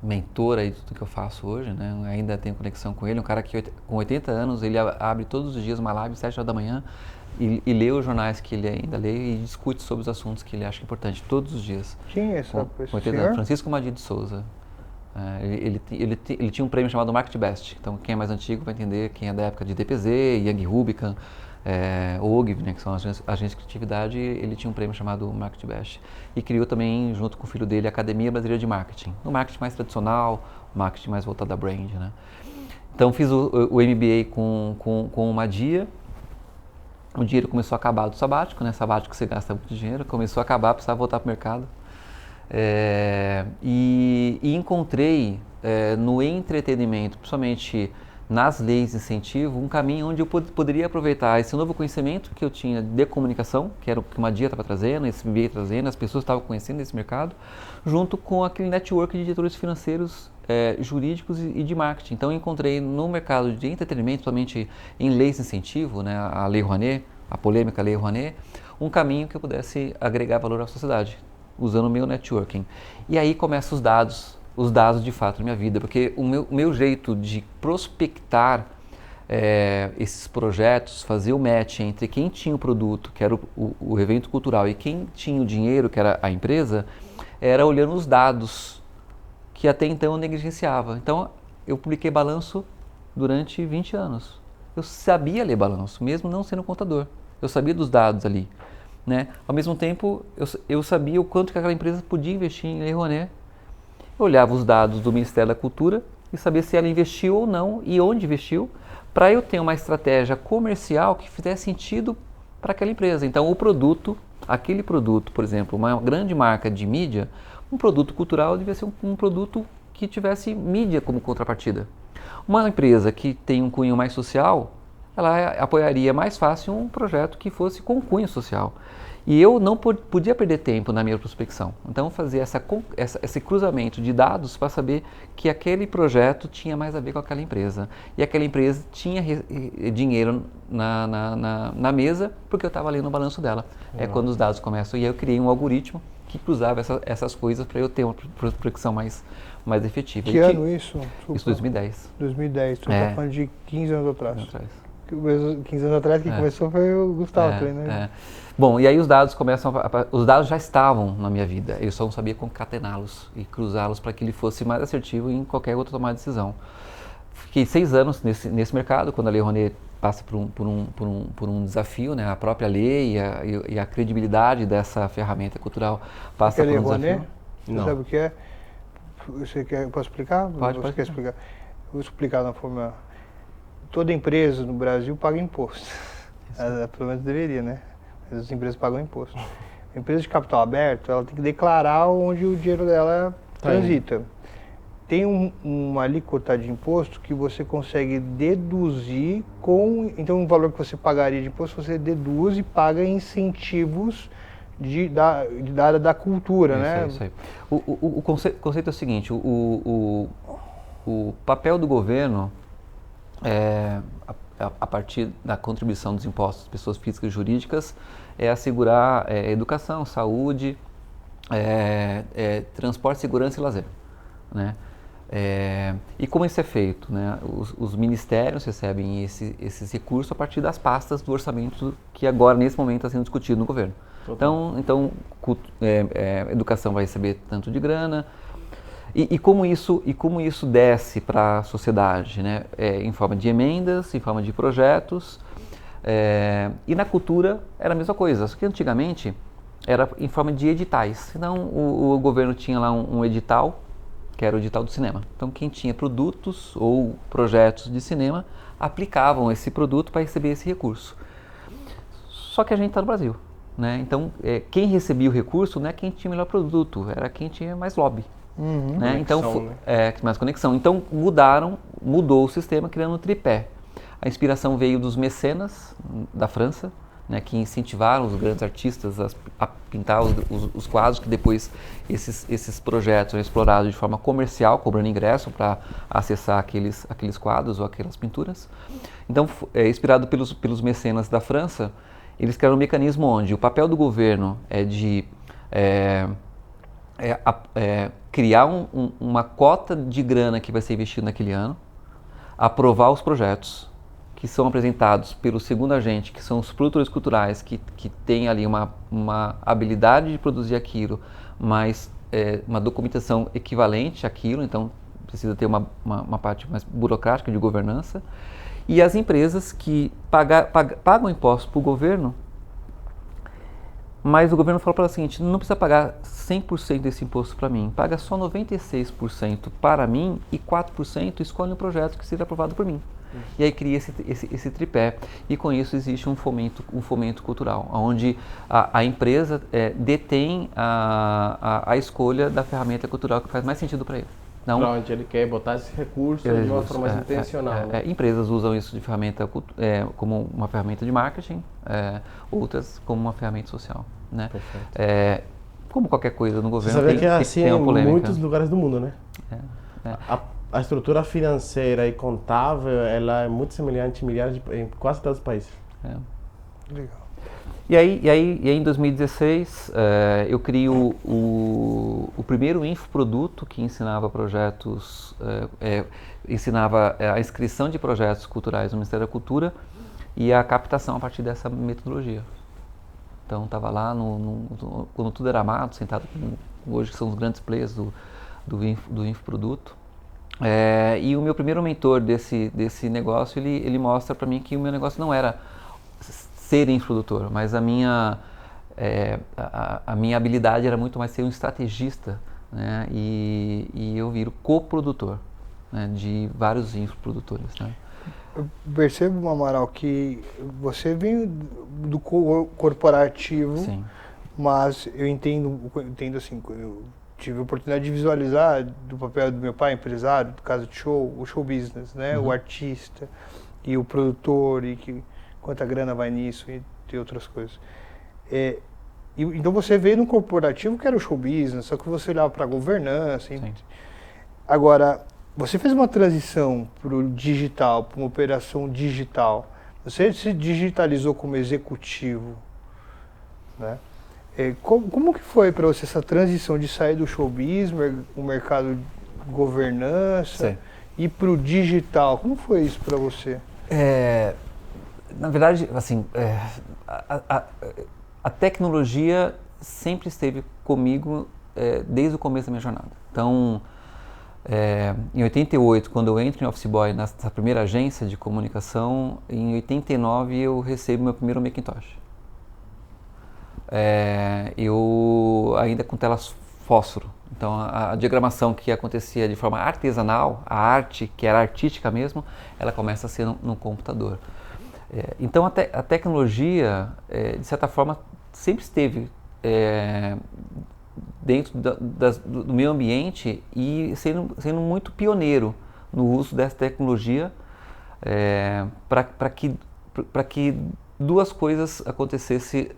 mentor aí de tudo que eu faço hoje, né? Eu ainda tenho conexão com ele, um cara que com 80 anos, ele abre todos os dias uma live às 7 horas da manhã e lê os jornais que ele ainda lê e discute sobre os assuntos que ele acha importante todos os dias. Quem é essa pessoa? Francisco Madia de Souza. Ele tinha um prêmio chamado Market Best, então quem é mais antigo vai entender, quem é da época de DPZ, Young Rubicon, OGV, né, que são agências de criatividade. Ele tinha um prêmio chamado Market Best e criou também, junto com o filho dele, a Academia Brasileira de Marketing, no marketing mais tradicional, marketing mais voltado a brand, né? Então fiz o MBA com o Madia. O dinheiro começou a acabar do sabático, né? Sabático você gasta muito dinheiro, começou a acabar, precisava voltar para o mercado. E encontrei no entretenimento, principalmente nas leis de incentivo, um caminho onde eu poderia aproveitar esse novo conhecimento que eu tinha de comunicação, que era o que uma dia estava trazendo, esse MBA trazendo, as pessoas estavam conhecendo esse mercado, junto com aquele network de diretores financeiros, jurídicos e de marketing. Então eu encontrei no mercado de entretenimento, somente em leis de incentivo, né, a Lei Rouanet, a polêmica Lei Rouanet, um caminho que eu pudesse agregar valor à sociedade, usando o meu networking. E aí começam os dados de fato na minha vida, porque o meu jeito de prospectar esses projetos, fazer o match entre quem tinha o produto, que era o evento cultural, e quem tinha o dinheiro, que era a empresa, era olhando os dados que até então eu negligenciava. Então eu publiquei balanço durante 20 anos. Eu sabia ler balanço, mesmo não sendo contador. Eu sabia dos dados ali, né? Ao mesmo tempo, eu sabia o quanto que aquela empresa podia investir em Lei Rouanet. Eu olhava os dados do Ministério da Cultura e sabia se ela investiu ou não e onde investiu, para eu ter uma estratégia comercial que fizesse sentido para aquela empresa. Então, o produto, aquele produto, por exemplo, uma grande marca de mídia, um produto cultural devia ser um produto que tivesse mídia como contrapartida. Uma empresa que tem um cunho mais social, ela apoiaria mais fácil um projeto que fosse com cunho social. E eu não podia perder tempo na minha prospecção. Então, fazer esse cruzamento de dados para saber que aquele projeto tinha mais a ver com aquela empresa. E aquela empresa tinha dinheiro na mesa porque eu estava lendo o balanço dela. É quando os dados começam. E aí eu criei um algoritmo que cruzava essas coisas para eu ter uma prospecção mais efetiva. Que ano isso? Isso 2010. 2010, tu tá falando de 15 anos atrás. 15 anos atrás, quem começou foi o Gustavo, né? Bom, e aí os dados os dados já estavam na minha vida, eu só não sabia concatená-los e cruzá-los para que ele fosse mais assertivo em qualquer outra tomada de decisão. Fiquei 6 anos nesse mercado, quando a Lei Rouanet passa por um desafio, né? A própria lei e a credibilidade dessa ferramenta cultural passa por um desafio. Você sabe o que é? Você quer, posso explicar? Pode explicar. Vou explicar na forma... Toda empresa no Brasil paga imposto. Pelo menos deveria, né? As empresas pagam imposto. A empresa de capital aberto, ela tem que declarar onde o dinheiro dela transita. Tem uma alíquota de imposto que você consegue deduzir então o valor que você pagaria de imposto, você deduz e paga incentivos da área da cultura, né? Isso aí. O conceito é o seguinte, o papel do governo a partir da contribuição dos impostos das pessoas físicas e jurídicas, é assegurar educação, saúde, transporte, segurança e lazer, né? E como isso é feito, né? Os ministérios recebem esses recursos a partir das pastas do orçamento que agora, nesse momento, está sendo discutido no governo. Então educação vai receber tanto de grana. E como isso desce para a sociedade, né? Em forma de emendas, em forma de projetos, e na cultura era a mesma coisa, só que antigamente era em forma de editais. Então o governo tinha lá um edital, que era o edital do cinema. Então quem tinha produtos ou projetos de cinema aplicavam esse produto para receber esse recurso. Só que a gente está no Brasil, né? Então quem recebia o recurso não é quem tinha o melhor produto, era quem tinha mais lobby. Né? Então, mais conexão. Então mudou o sistema, criando um tripé. A inspiração veio dos mecenas da França, né, que incentivaram os grandes artistas a pintar os quadros, que depois esses projetos eram explorados de forma comercial, cobrando ingresso para acessar aqueles quadros ou aquelas pinturas. Então, inspirado pelos mecenas da França, eles criaram um mecanismo onde o papel do governo é de criar uma cota de grana que vai ser investida naquele ano, aprovar os projetos que são apresentados pelo segundo agente, que são os produtores culturais, que têm ali uma habilidade de produzir aquilo, mas uma documentação equivalente àquilo, então precisa ter uma parte mais burocrática de governança, e as empresas que pagam impostos para o governo, mas o governo falou para ela o seguinte: não precisa pagar 100% desse imposto para mim, paga só 96% para mim e 4% escolhe um projeto que seja aprovado por mim. E aí cria esse tripé, e com isso existe um fomento cultural, onde a empresa detém a escolha da ferramenta cultural que faz mais sentido para ele. Não, para onde ele quer botar esse recurso de uma forma mais intencional. Né? Empresas usam isso de ferramenta como uma ferramenta de marketing, outras como uma ferramenta social, né? Como qualquer coisa no governo. Você sabe que é assim tem uma em polêmica. muitos lugares do mundo, né? A estrutura financeira e contável, ela é muito semelhante em quase todos os países. Legal. E aí em 2016, eu crio o primeiro infoproduto que ensinava projetos, ensinava a inscrição de projetos culturais no Ministério da Cultura e a captação a partir dessa metodologia. Então, estava lá, quando tudo era mato, sentado com hoje que são os grandes players do infoproduto. E o meu primeiro mentor desse negócio, ele mostra para mim que o meu negócio não era ser infoprodutor, mas a minha habilidade era muito mais ser um estrategista, né? E eu viro coprodutor, né, de vários infoprodutores, né? Eu percebo, Amaral, que você vem do corporativo, Sim. mas eu entendo assim, eu tive a oportunidade de visualizar do papel do meu pai, empresário, do caso de show, o show business, né? O artista e o produtor, e quanta grana vai nisso e outras coisas. Então você veio num corporativo que era o show business, só que você olhava para a governança. Agora, você fez uma transição para o digital, para uma operação digital. Você se digitalizou como executivo, né? Como que foi para você essa transição de sair do show business, o mercado de governança, e para o digital? Como foi isso para você? Na verdade, assim, a tecnologia sempre esteve comigo desde o começo da minha jornada. Então, em 88, quando eu entro em Office Boy, nessa primeira agência de comunicação, em 89 eu recebo meu primeiro Macintosh. Eu ainda com telas fósforo. Então, a diagramação que acontecia de forma artesanal, a arte, que era artística mesmo, ela começa a ser no computador. Então, a tecnologia, de certa forma, sempre esteve dentro do meio ambiente e sendo muito pioneiro no uso dessa tecnologia para que duas coisas acontecessem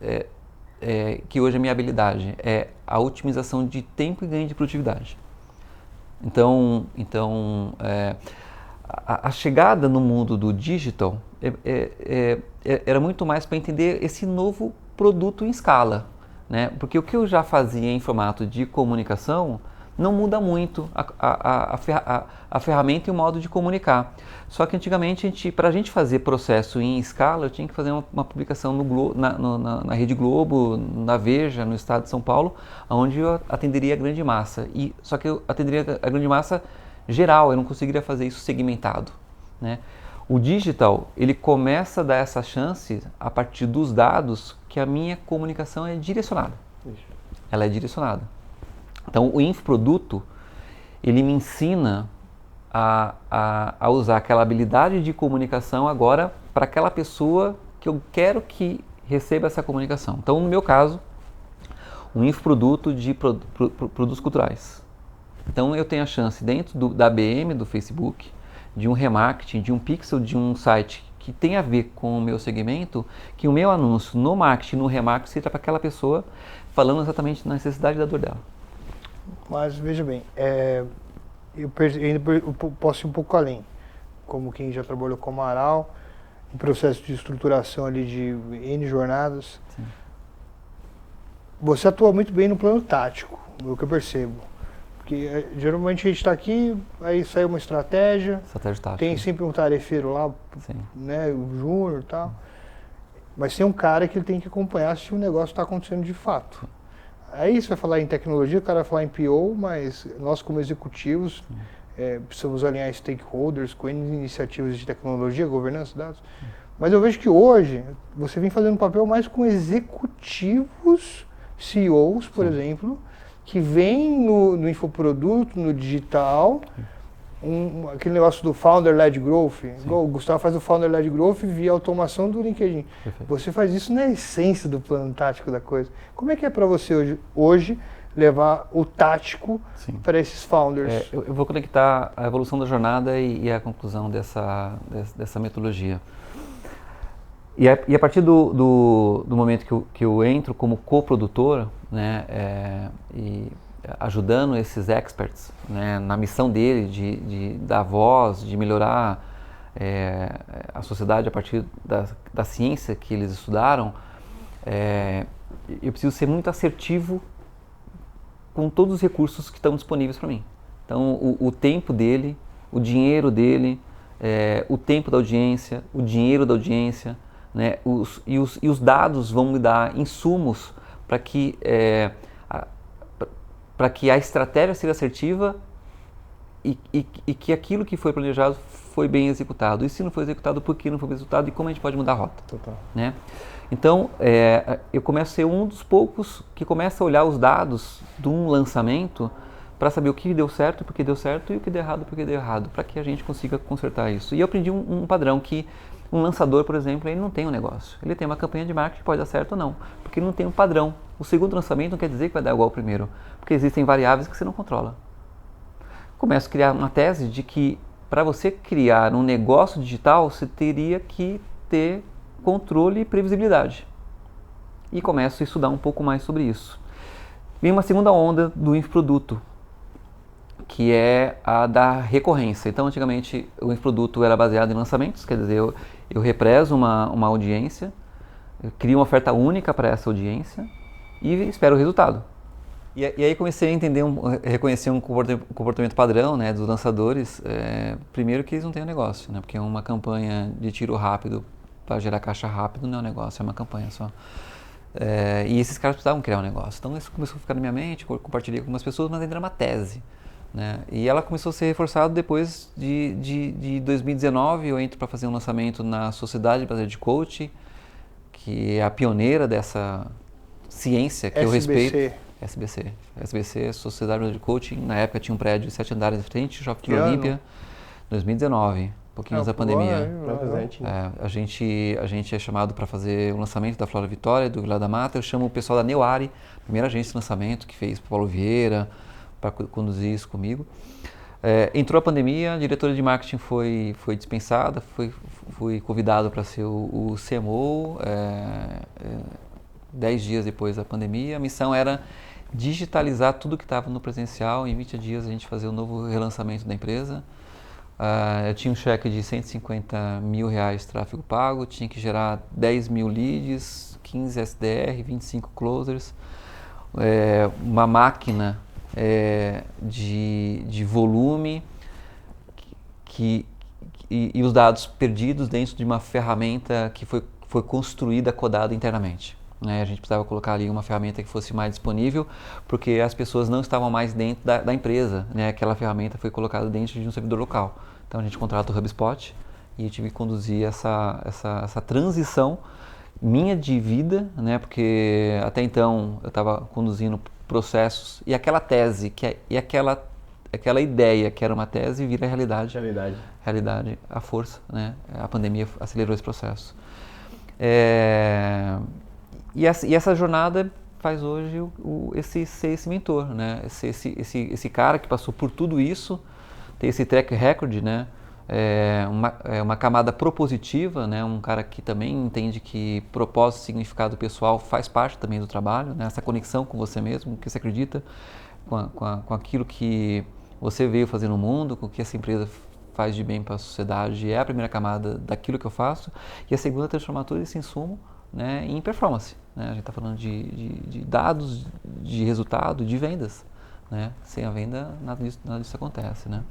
que hoje é a minha habilidade, é a otimização de tempo e ganho de produtividade. Então a chegada no mundo do digital era muito mais para entender esse novo produto em escala, né? Porque o que eu já fazia em formato de comunicação não muda muito a ferramenta e o modo de comunicar. Só que antigamente, para a gente fazer processo em escala, eu tinha que fazer uma publicação na Rede Globo, na Veja, no estado de São Paulo, onde eu atenderia a grande massa. Só que eu atenderia a grande massa geral, eu não conseguiria fazer isso segmentado, né? O digital, ele começa a dar essa chance a partir dos dados que a minha comunicação é direcionada. Ela é direcionada. Então, o infoproduto, ele me ensina a usar aquela habilidade de comunicação agora para aquela pessoa que eu quero que receba essa comunicação. Então, no meu caso, um infoproduto de produtos culturais. Então, eu tenho a chance dentro da ABM, do Facebook, de um remarketing, de um pixel, de um site que tem a ver com o meu segmento, que o meu anúncio no marketing, no remarketing, seja para aquela pessoa falando exatamente na necessidade da dor dela. Mas veja bem, eu posso ir um pouco além, como quem já trabalhou com o Amaral, em processo de estruturação ali de N jornadas. Sim. Você atua muito bem no plano tático, é o que eu percebo. Porque geralmente a gente está aqui, aí sai uma estratégia tática. Tem sempre um tarefeiro lá, né, o júnior e tal, mas tem um cara que ele tem que acompanhar se o negócio está acontecendo de fato. Aí você vai falar em tecnologia, o cara vai falar em PO, mas nós como executivos precisamos alinhar stakeholders com iniciativas de tecnologia, governança de dados. Mas eu vejo que hoje você vem fazendo um papel mais com executivos, CEOs, por exemplo, que vem no infoproduto, no digital, aquele negócio do Founder-Led Growth. Igual o Gustavo faz o Founder-Led Growth via automação do LinkedIn. Perfeito. Você faz isso na essência do plano tático da coisa. Como é que é para você hoje levar o tático para esses founders. Eu vou conectar a evolução da jornada e a conclusão dessa metodologia. E a partir do momento que eu entro como coprodutor, né, e ajudando esses experts, né, na missão dele de dar voz, de melhorar a sociedade a partir da ciência que eles estudaram, eu preciso ser muito assertivo com todos os recursos que estão disponíveis para mim. Então, o tempo dele, o dinheiro dele, o tempo da audiência, o dinheiro da audiência, né, os dados vão me dar insumos para que a estratégia seja assertiva e que aquilo que foi planejado foi bem executado. E se não foi executado, por que não foi bem executado e como a gente pode mudar a rota. Total. Né? Então, eu começo a ser um dos poucos que começa a olhar os dados de um lançamento para saber o que deu certo, porque deu certo, e o que deu errado, porque deu errado, para que a gente consiga consertar isso. E eu aprendi um padrão que um lançador, por exemplo, ele não tem um negócio. Ele tem uma campanha de marketing que pode dar certo ou não, porque ele não tem um padrão. O segundo lançamento não quer dizer que vai dar igual ao primeiro, porque existem variáveis que você não controla. Começo a criar uma tese de que para você criar um negócio digital, você teria que ter controle e previsibilidade. E começo a estudar um pouco mais sobre isso. Vem uma segunda onda do infoproduto, que é a da recorrência. Então, antigamente, o infoproduto era baseado em lançamentos, quer dizer, eu represo uma audiência, eu crio uma oferta única para essa audiência e espero o resultado. E aí comecei a entender, reconhecer um comportamento padrão, né, dos lançadores. Primeiro que eles não têm um negócio, né, porque uma campanha de tiro rápido para gerar caixa rápido não é um negócio, é uma campanha só. E esses caras precisavam criar um negócio. Então isso começou a ficar na minha mente, compartilhei com algumas pessoas, mas ainda era uma tese. Né? E ela começou a ser reforçada depois de 2019. Eu entro para fazer um lançamento na Sociedade Brasileira de Coaching, que é a pioneira dessa ciência que eu respeito. SBC, Sociedade Brasileira de Coaching. Na época tinha um prédio de 7 andares de frente, Shopping Olímpia, 2019, pouquinho antes da pandemia. A gente é chamado para fazer o lançamento da Flora Vitória, do Vila da Mata. Eu chamo o pessoal da Neuari, primeira agência de lançamento que fez, Paulo Vieira, para conduzir isso comigo. Entrou a pandemia, a diretora de marketing foi dispensada, fui convidado para ser o CMO 10 dias depois da pandemia. A missão era digitalizar tudo que estava no presencial. Em 20 dias a gente fazia o novo relançamento da empresa. Eu tinha um cheque de R$150 mil tráfego pago, tinha que gerar 10 mil leads, 15 SDR, 25 closers, uma máquina de volume e os dados perdidos dentro de uma ferramenta que foi construída, codada internamente. Né? A gente precisava colocar ali uma ferramenta que fosse mais disponível, porque as pessoas não estavam mais dentro da empresa. Né? Aquela ferramenta foi colocada dentro de um servidor local. Então a gente contrata o HubSpot e eu tive que conduzir essa transição minha de vida, né? Porque até então eu estava conduzindo processos e aquela tese, aquela ideia que era uma tese vira realidade. Realidade, a força, né? A pandemia acelerou esse processo. E essa jornada faz hoje ser esse mentor, né? Esse cara que passou por tudo isso, tem esse track record, né? Uma camada propositiva, né? Um cara que também entende que propósito e significado pessoal faz parte também do trabalho, né? Essa conexão com você mesmo, que você acredita, com aquilo que você veio fazer no mundo, com o que essa empresa faz de bem para a sociedade, é a primeira camada daquilo que eu faço, e a segunda, transformar todo esse insumo, né, em performance. Né? A gente está falando de dados, de resultado, de vendas. Né? Sem a venda, nada disso acontece. Né?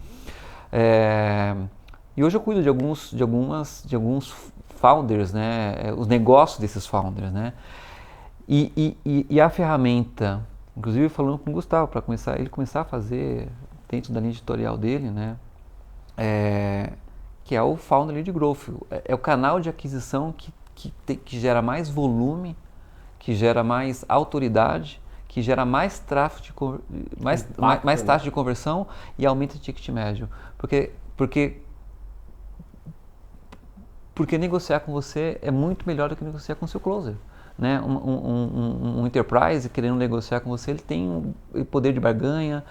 E hoje eu cuido de alguns founders, né? Os negócios desses founders. Né? E a ferramenta, inclusive falando com o Gustavo, para ele começar a fazer dentro da linha editorial dele, né? Que é o Founder Lead Growth. É o canal de aquisição que gera mais volume, que gera mais autoridade, que gera mais tráfego, mais taxa de conversão e aumenta o ticket médio. Porque negociar com você é muito melhor do que negociar com o seu closer. né, um enterprise querendo negociar com você, ele tem o poder de barganha,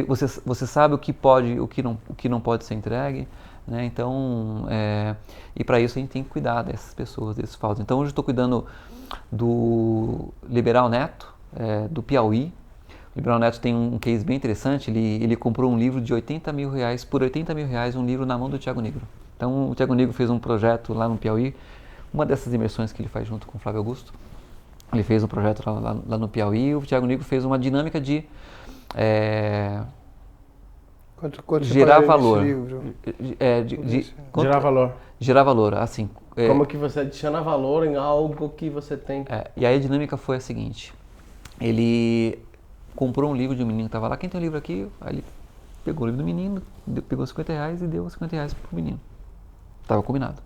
você sabe o que pode, o que não pode ser entregue, né? Então, e para isso a gente tem que cuidar dessas pessoas, desses falsos. Então hoje eu estou cuidando do Liberal Neto, do Piauí. O Liberal Neto tem um case bem interessante, ele comprou um livro de R$80 mil, por R$80 mil, um livro na mão do Thiago Negro. Então o Thiago Negro fez um projeto lá no Piauí, uma dessas imersões que ele faz junto com o Flávio Augusto. Ele fez um projeto lá no Piauí, o Thiago Negro fez uma dinâmica de Quanto gerar você valor. Gerar valor. Gerar valor, assim. Como que você adiciona valor em algo que você tem? E aí a dinâmica foi a seguinte, ele comprou um livro de um menino que estava lá, quem tem um livro aqui? Aí ele pegou o livro do menino, pegou R$50 e deu R$50 pro menino. Estava combinado.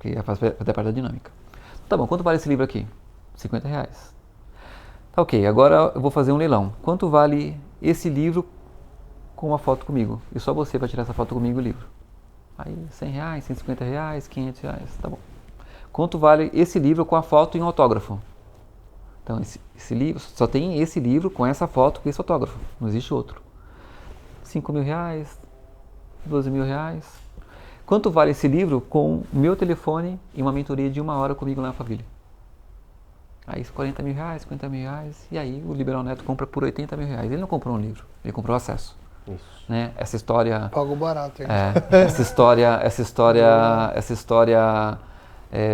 Que faz parte da dinâmica. Tá bom, quanto vale esse livro aqui? R$50. Tá, ok, agora eu vou fazer um leilão. Quanto vale esse livro com uma foto comigo? E só você vai tirar essa foto comigo o livro. Aí R$100, R$150, R$500, tá bom. Quanto vale esse livro com a foto e um autógrafo? Então esse livro, só tem esse livro com essa foto, com esse autógrafo, não existe outro. R$5 mil, R$12 mil. Quanto vale esse livro com meu telefone e uma mentoria de 1 hora comigo lá na família? Aí R$40 mil, R$50 mil, e aí o Liberal Neto compra por R$80 mil. Ele não comprou um livro, ele comprou acesso. Isso. Né? Essa história... Pagou barato, hein? Essa história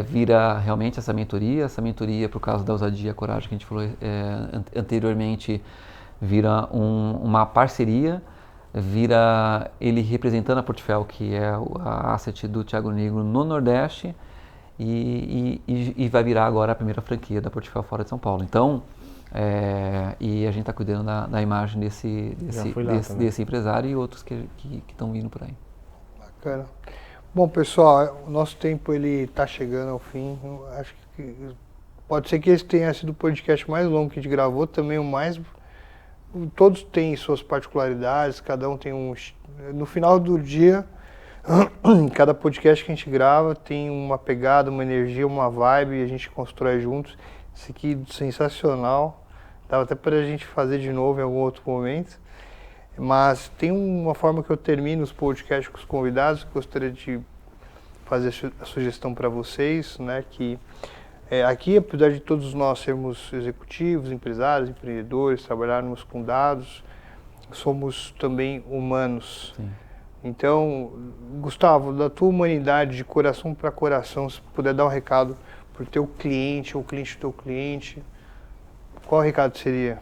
vira realmente essa mentoria por causa da ousadia e a coragem que a gente falou anteriormente, vira uma parceria, vira ele representando a Portfel, que é a asset do Thiago Negro no Nordeste, e vai virar agora a primeira franquia da Portfel fora de São Paulo. Então, e a gente está cuidando da imagem desse empresário e outros que estão vindo por aí. Bacana. Bom, pessoal, o nosso tempo ele está chegando ao fim. Eu acho que pode ser que esse tenha sido o podcast mais longo que a gente gravou, também o mais... Todos têm suas particularidades, cada um tem um... No final do dia, cada podcast que a gente grava tem uma pegada, uma energia, uma vibe, e a gente constrói juntos. Isso aqui é sensacional. Dava até para a gente fazer de novo em algum outro momento. Mas tem uma forma que eu termino os podcasts com os convidados, que eu gostaria de fazer a sugestão para vocês, né? Que aqui, apesar de todos nós sermos executivos, empresários, empreendedores, trabalharmos com dados, somos também humanos. Sim. Então, Gustavo, da tua humanidade, de coração para coração, se puder dar um recado para o teu cliente ou o cliente do teu cliente, qual o recado seria?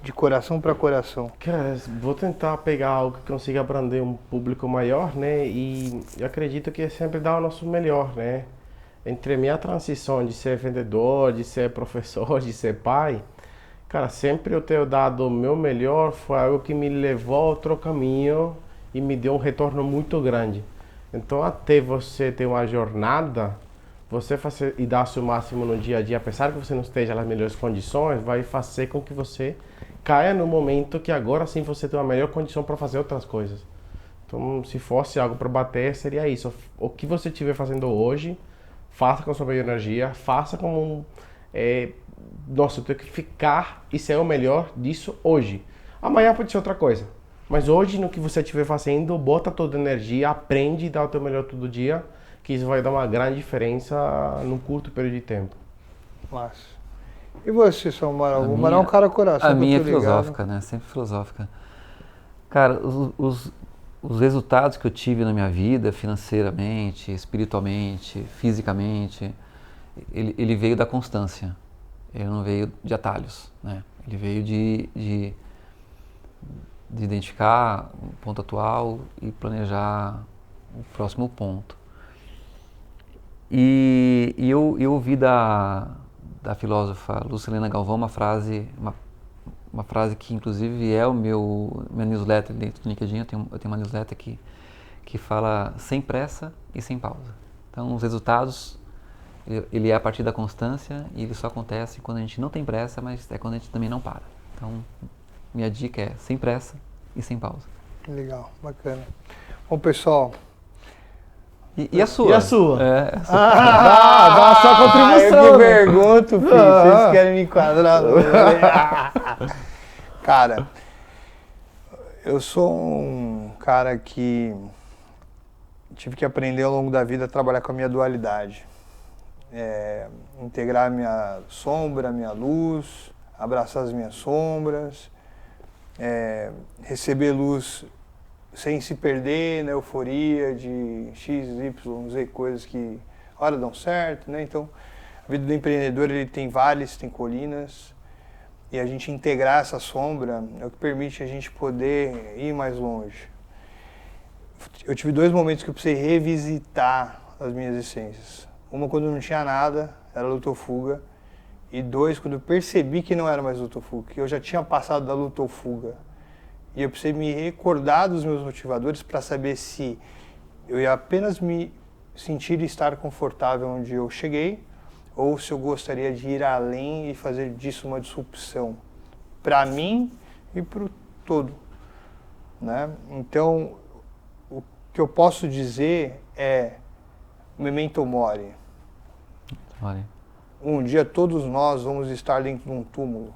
De coração para coração. Cara, vou tentar pegar algo que consiga abranger um público maior, né? E eu acredito que é sempre dar o nosso melhor, né? Entre a minha transição de ser vendedor, de ser professor, de ser pai, cara, sempre eu ter dado o meu melhor foi algo que me levou a outro caminho e me deu um retorno muito grande. Então, até você ter uma jornada, você fazer e dar o seu máximo no dia a dia, apesar que você não esteja nas melhores condições, vai fazer com que você caia no momento que agora sim você tem uma melhor condição para fazer outras coisas. Então, se fosse algo para bater, seria isso. O que você estiver fazendo hoje, faça com a sua melhor energia, faça como nossa, eu tenho que ficar e ser o melhor disso hoje. Amanhã pode ser outra coisa. Mas hoje, no que você estiver fazendo, bota toda a energia, aprende e dá o teu melhor todo dia, que isso vai dar uma grande diferença num curto período de tempo. Massa. E você, São Amaral? O Amaral é um cara coração. A minha é filosófica, né? Sempre filosófica. Cara, os resultados que eu tive na minha vida, financeiramente, espiritualmente, fisicamente, ele veio da constância. Ele não veio de atalhos, né? Ele veio de identificar o ponto atual e planejar o próximo ponto. E eu ouvi da filósofa Lucilena Galvão uma frase que inclusive é minha newsletter dentro do LinkedIn. Eu tenho uma newsletter que fala sem pressa e sem pausa. Então os resultados, ele é a partir da constância e ele só acontece quando a gente não tem pressa, mas é quando a gente também não para. Então minha dica é sem pressa e sem pausa. Legal, bacana. Bom, pessoal, E a sua? E a sua? É, a sua. Dá a sua contribução. Eu que né? pergunto, filho. Vocês querem me enquadrar? Cara, eu sou um cara que tive que aprender ao longo da vida a trabalhar com a minha dualidade. Integrar a minha sombra, a minha luz, abraçar as minhas sombras, receber luz sem se perder na euforia de X, Y, Z, coisas que hora dão certo, né? Então, a vida do empreendedor, ele tem vales, tem colinas, e a gente integrar essa sombra é o que permite a gente poder ir mais longe. Eu tive 2 momentos que eu precisei revisitar as minhas essências. Uma quando eu não tinha nada, era luta ou fuga, e 2 quando eu percebi que não era mais luta ou fuga, que eu já tinha passado da luta ou fuga. E eu precisei me recordar dos meus motivadores para saber se eu ia apenas me sentir e estar confortável onde eu cheguei, ou se eu gostaria de ir além e fazer disso uma disrupção para mim e para o todo, né? Então, o que eu posso dizer é memento mori. Olha, Um dia todos nós vamos estar dentro de um túmulo.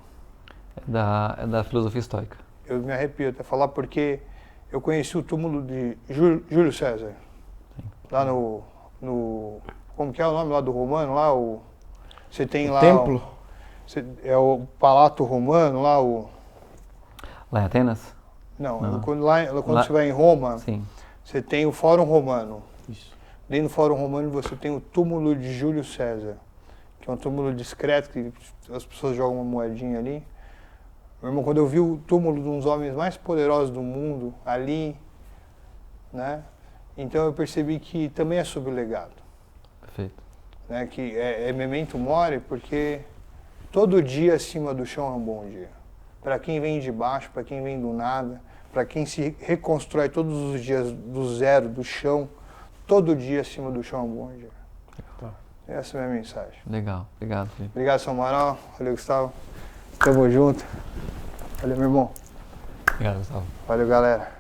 é da filosofia estoica. Eu me arrepio até falar porque eu conheci o túmulo de Júlio César. Sim. Lá no... Como que é o nome lá do romano? Lá você tem lá... Templo? É o Palato Romano, lá Lá em Atenas? Não, Não. quando você vai em Roma, Sim. você tem o Fórum Romano. Isso. Dentro do Fórum Romano você tem o túmulo de Júlio César, que é um túmulo discreto, que as pessoas jogam uma moedinha ali. Meu irmão, quando eu vi o túmulo de um dos homens mais poderosos do mundo ali, né? Então eu percebi que também é sobre o legado. Perfeito. Né? Que é memento mori, porque todo dia acima do chão é um bom dia. Para quem vem de baixo, para quem vem do nada, para quem se reconstrói todos os dias do zero, do chão, todo dia acima do chão é um bom dia. Tá. Essa é a minha mensagem. Legal. Obrigado, Felipe. Obrigado, Samaral. Valeu, Gustavo. Tamo junto. Valeu, meu irmão. Obrigado, Gustavo. Valeu, galera.